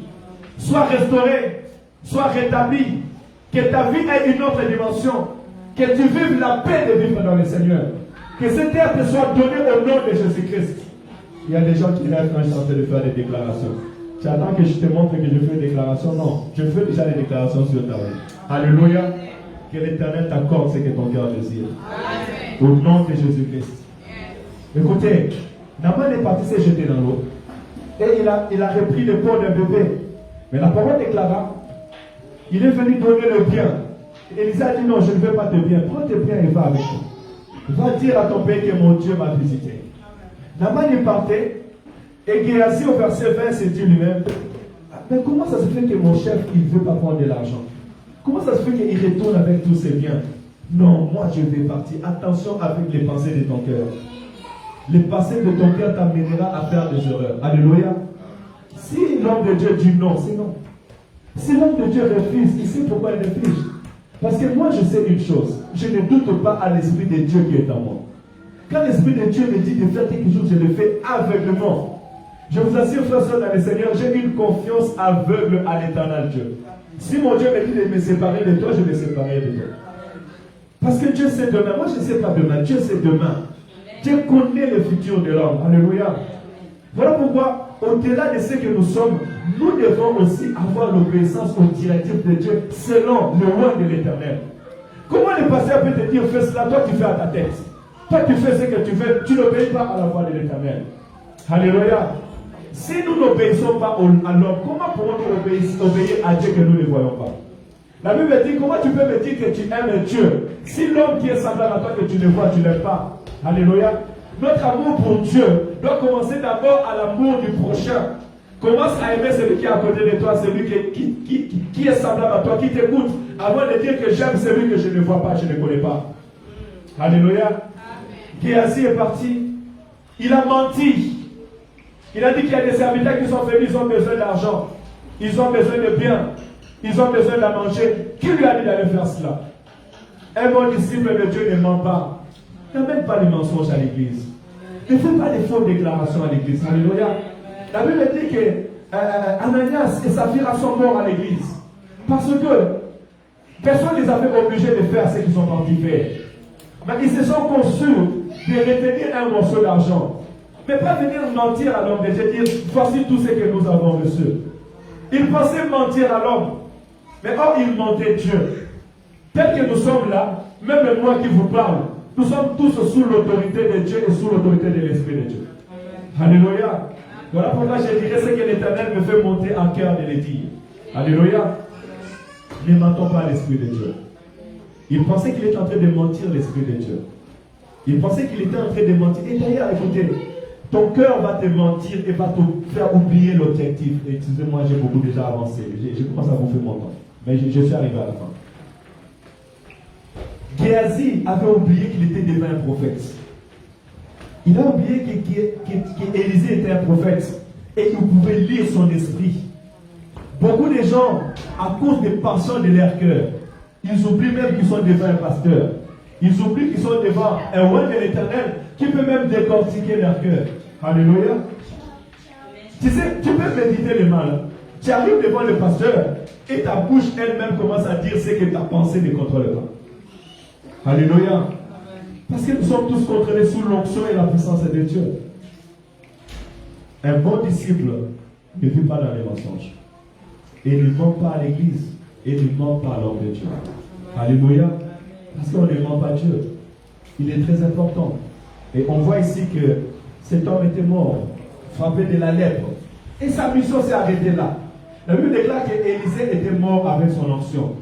[SPEAKER 1] Sois restauré, sois rétabli. Que ta vie ait une autre dimension. Que tu vives la paix de vivre dans le Seigneur. Que cette terre te soit donnée au nom de Jésus-Christ. Il y a des gens qui rêvent quand je suis en train de faire des déclarations. Tu attends que je te montre que je fais des déclarations? Non, je fais déjà des déclarations sur ta vie. Alléluia. Que l'Éternel t'accorde ce que ton cœur désire. Au nom de Jésus-Christ. Écoutez, Naaman est parti se jeter dans l'eau. Et il a repris le corps d'un bébé. Mais la parole déclara, il est venu donner le bien. Élisée a dit non, je ne veux pas te bien. Prends tes biens et va avec toi. Va dire à ton père que mon Dieu m'a visité. Naaman est parti. Et Géasi au verset 20 s'est dit lui-même, mais comment ça se fait que mon chef, il ne veut pas prendre de l'argent? Comment ça se fait qu'il retourne avec tous ses biens? Non, moi je vais partir. Attention avec les pensées de ton cœur. Les pensées de ton cœur t'amènera à faire des erreurs. Alléluia. Si l'homme de Dieu dit non, c'est non. Si l'homme de Dieu refuse, il sait pourquoi il refuse. Parce que moi je sais une chose. Je ne doute pas à l'Esprit de Dieu qui est en moi. Quand l'Esprit de Dieu me dit de faire quelque chose, je le fais aveuglement. Je vous assure, frères et sœurs dans le Seigneur, j'ai une confiance aveugle à l'Éternel Dieu. Si mon Dieu me dit de me séparer de toi, je me séparerai de toi. Parce que Dieu sait demain. Moi, je ne sais pas demain. Dieu sait demain. Dieu connaît le futur de l'homme. Alléluia. Voilà pourquoi, au-delà de ce que nous sommes, nous devons aussi avoir l'obéissance aux directives de Dieu selon le roi de l'Éternel. Comment le pasteur peut te dire, fais cela, toi tu fais à ta tête. Toi tu fais ce que tu veux, tu n'obéis pas à la voix de l'Éternel. Alléluia. Si nous n'obéissons pas à l'homme, comment pourrons-nous obéir à Dieu que nous ne voyons pas? La Bible dit, comment tu peux me dire que tu aimes Dieu si l'homme qui est semblable à toi que tu ne vois, tu ne l'aimes pas? Alléluia. Notre amour pour Dieu doit commencer d'abord à l'amour du prochain. Commence à aimer celui qui est à côté de toi, celui qui est semblable à toi, qui t'écoute, avant de dire que j'aime celui que je ne vois pas, je ne connais pas. Alléluia. Géasi est parti. Il a menti. Il a dit qu'il y a des serviteurs qui sont venus, ils ont besoin d'argent. Ils ont besoin de biens. Ils ont besoin de manger. Qui lui a dit d'aller faire cela? Un bon disciple de Dieu ne ment pas. Il n'y a même pas de mensonges à l'église. Ne fais pas de fausses déclarations à l'église. Alléluia. La Bible dit que Ananias et Saphira sont morts à l'église. Parce que personne ne les avait obligés de faire ce qu'ils sont partis faire. Mais ils se sont conçus de retenir un morceau d'argent. Mais pas venir mentir à l'homme de Dieu, dire voici tout ce que nous avons reçu. Ils pensaient mentir à l'homme. Mais or, il mentait Dieu. Tel que nous sommes là, même moi qui vous parle, nous sommes tous sous l'autorité de Dieu et sous l'autorité de l'Esprit de Dieu. Alléluia. Voilà pourquoi je dirais ce que l'Éternel me fait monter en cœur de le dire. Alléluia. Ne mentons pas l'Esprit de Dieu. Il pensait qu'il était en train de mentir l'Esprit de Dieu. Il pensait qu'il était en train de mentir. Et d'ailleurs, écoutez, ton cœur va te mentir et va te faire oublier l'objectif. Excusez-moi, j'ai beaucoup déjà avancé. Je commence à vous faire mon temps. Mais je suis arrivé à la fin. Géasi avait oublié qu'il était déjà un prophète. Il a oublié qu'Élisée était un prophète. Et qu'il pouvait lire son esprit. Beaucoup de gens, à cause des passions de leur cœur, ils oublient même qu'ils sont devant un pasteur. Ils oublient qu'ils sont devant un roi de l'Éternel qui peut même décortiquer leur cœur. Alléluia. Tu sais, tu peux méditer le mal. Tu arrives devant le pasteur et ta bouche elle-même commence à dire ce que ta pensée ne contrôle pas. Alléluia. Parce que nous sommes tous contrôlés sous l'onction et la puissance de Dieu. Un bon disciple ne vit pas dans les mensonges. Et il ne ment pas à l'église. Et il ne ment pas à l'homme de Dieu. Alléluia. Parce qu'on ne ment pas Dieu. Il est très important. Et on voit ici que cet homme était mort, frappé de la lèpre. Et sa mission s'est arrêtée là. La Bible déclare qu'Élisée était mort avec son onction.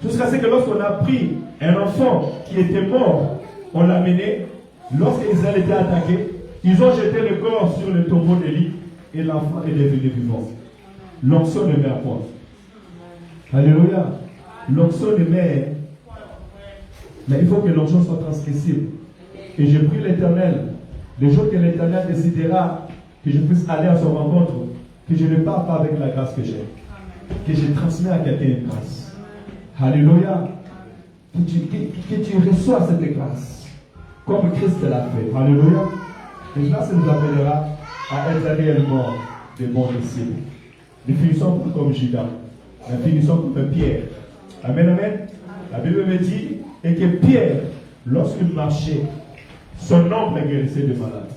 [SPEAKER 1] Jusqu'à ce que lorsqu'on a pris un enfant qui était mort, on l'a mené. Lorsqu'Israël était attaqué, ils ont jeté le corps sur le tombeau d'Élie et l'enfant est devenu vivant. L'onction ne meurt point. Alléluia. L'onction ne meurt. Mais il faut que l'onction soit transmissible. Et je prie l'Éternel, le jour que l'Éternel décidera que je puisse aller à son rencontre, que je ne pars pas avec la grâce que j'ai. Que je transmets à quelqu'un une grâce. Alléluia. Que tu reçois cette grâce. Comme Christ l'a fait. Alléluia. Et cela, ça nous appellera à être réellement des bons disciples. Ne finissons pas comme Judas. Mais finissons comme Pierre. Amen, amen. La Bible me dit, et que Pierre, lorsqu'il marchait, son ombre guérissait de malades.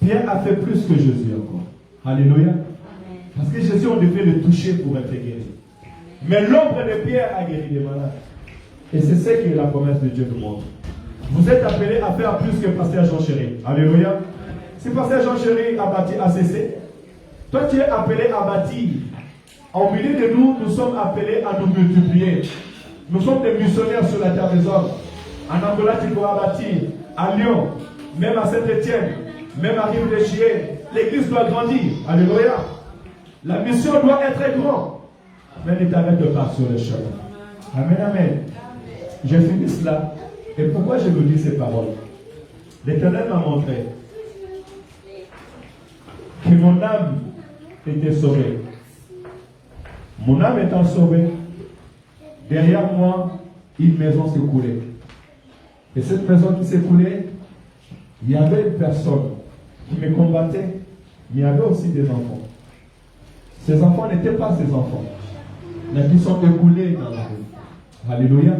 [SPEAKER 1] Pierre a fait plus que Jésus encore. Alléluia. Parce que Jésus, on devait le toucher pour être guéri. Mais l'ombre de Pierre a guéri des malades. Et c'est ce que la promesse de Dieu nous montre. Vous êtes appelés à faire plus que Pasteur Jean Chéri. Alléluia. Si Pasteur Jean Chéri a bâti ACC, toi tu es appelé à bâtir. Au milieu de nous, nous sommes appelés à nous multiplier. Nous sommes des missionnaires sur la terre des hommes. En Angola, tu pourras bâtir. À Lyon, même à Saint-Étienne, même à Rive-de-Chier, l'église doit grandir. Alléluia. La mission doit être grande. Mais ne t'arrête pas sur le chemin. Amen, amen. J'ai fini cela. Et pourquoi je vous dis ces paroles? L'Éternel m'a montré que mon âme était sauvée. Mon âme étant sauvée, derrière moi, une maison s'écoulait. Et cette maison qui s'écoulait, il y avait une personne qui me combattait, mais il y avait aussi des enfants. Ces enfants n'étaient pas ses enfants, mais qui sont écoulés dans la rue. Alléluia.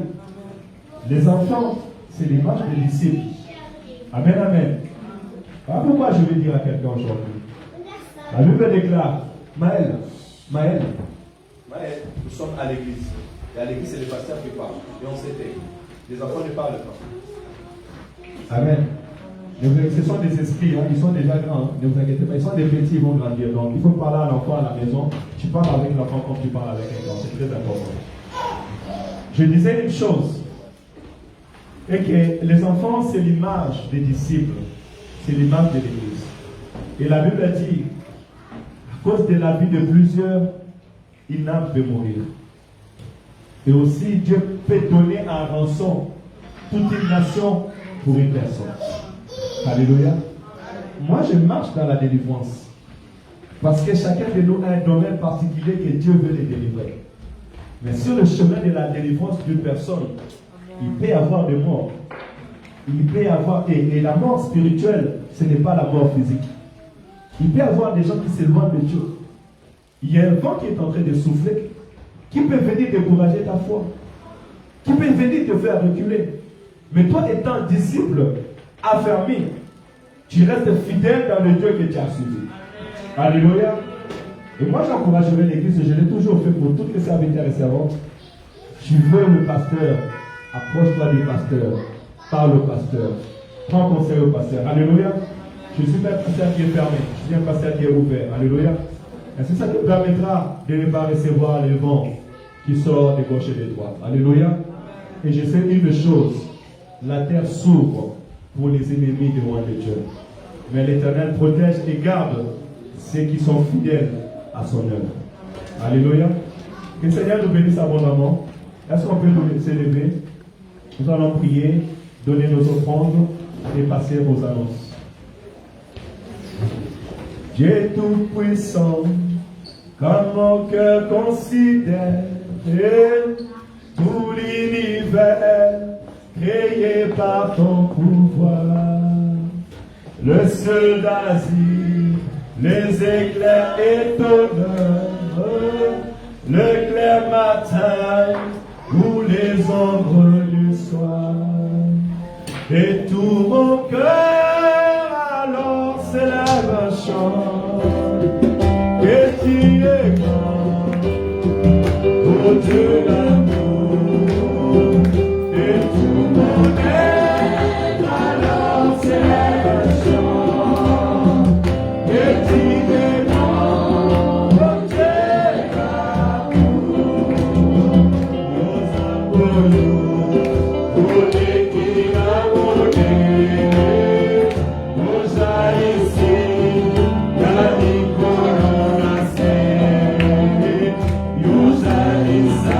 [SPEAKER 1] Les enfants, c'est l'image des disciples. Amen, amen. Voilà pourquoi je vais dire à quelqu'un aujourd'hui. La Bible déclare, Maël, nous sommes à l'église. Et à l'église, c'est le pasteur qui parle. Et on s'était. Les enfants ne parlent pas. Amen. Ce sont des esprits, hein, ils sont déjà grands, hein, ne vous inquiétez pas, ils sont des petits, ils vont grandir. Donc il faut parler à l'enfant à la maison. Tu parles avec l'enfant comme tu parles avec un grand, c'est très important. Je disais une chose, et que les enfants, c'est l'image des disciples, c'est l'image de l'église. Et la Bible dit, à cause de la vie de plusieurs, une âme peut mourir. Et aussi, Dieu peut donner en rançon toute une nation pour une personne. Alléluia. Moi, je marche dans la délivrance. Parce que chacun de nous a un domaine particulier que Dieu veut les délivrer. Mais sur le chemin de la délivrance d'une personne, il peut y avoir des morts. Il peut y avoir, et la mort spirituelle, ce n'est pas la mort physique. Il peut y avoir des gens qui s'éloignent de Dieu. Il y a un vent qui est en train de souffler, qui peut venir décourager ta foi, qui peut venir te faire reculer. Mais toi, étant disciple, affermi, tu restes fidèle dans le Dieu que tu as suivi. Alléluia. Et moi, j'encouragerai l'église, je l'ai toujours fait pour toutes les serviteurs et servantes. Tu veux le pasteur, approche-toi du pasteur, parle au pasteur, prends conseil au pasteur. Alléluia. Je suis pas un pasteur qui est fermé, je suis un pasteur qui est ouvert. Alléluia. Et c'est ça qui te permettra de ne pas recevoir les vents qui sortent de gauche et de droite. Alléluia. Et je sais une chose, la terre s'ouvre pour les ennemis du roi de Dieu. Mais l'Éternel protège et garde ceux qui sont fidèles à son œuvre. Alléluia. Que le Seigneur nous bénisse abondamment. Est-ce qu'on peut s'élever? Nous allons prier, donner nos offrandes et passer aux annonces. Dieu tout-puissant, comme mon cœur considère tout l'univers créé par ton pouvoir, le seul d'Asie, les éclairs étonnants, le clair matin ou les ombres du soir, et tout mon cœur alors s'élève un chant, que tu es grand, ô Dieu l'amour, et tout mon être alors s'élève un chant, que tu es grand, ô Dieu l'amour, nos amoureux, ô Dieu qui l'amour, nos haïssis, Yali Corona Sene, Yusalisa.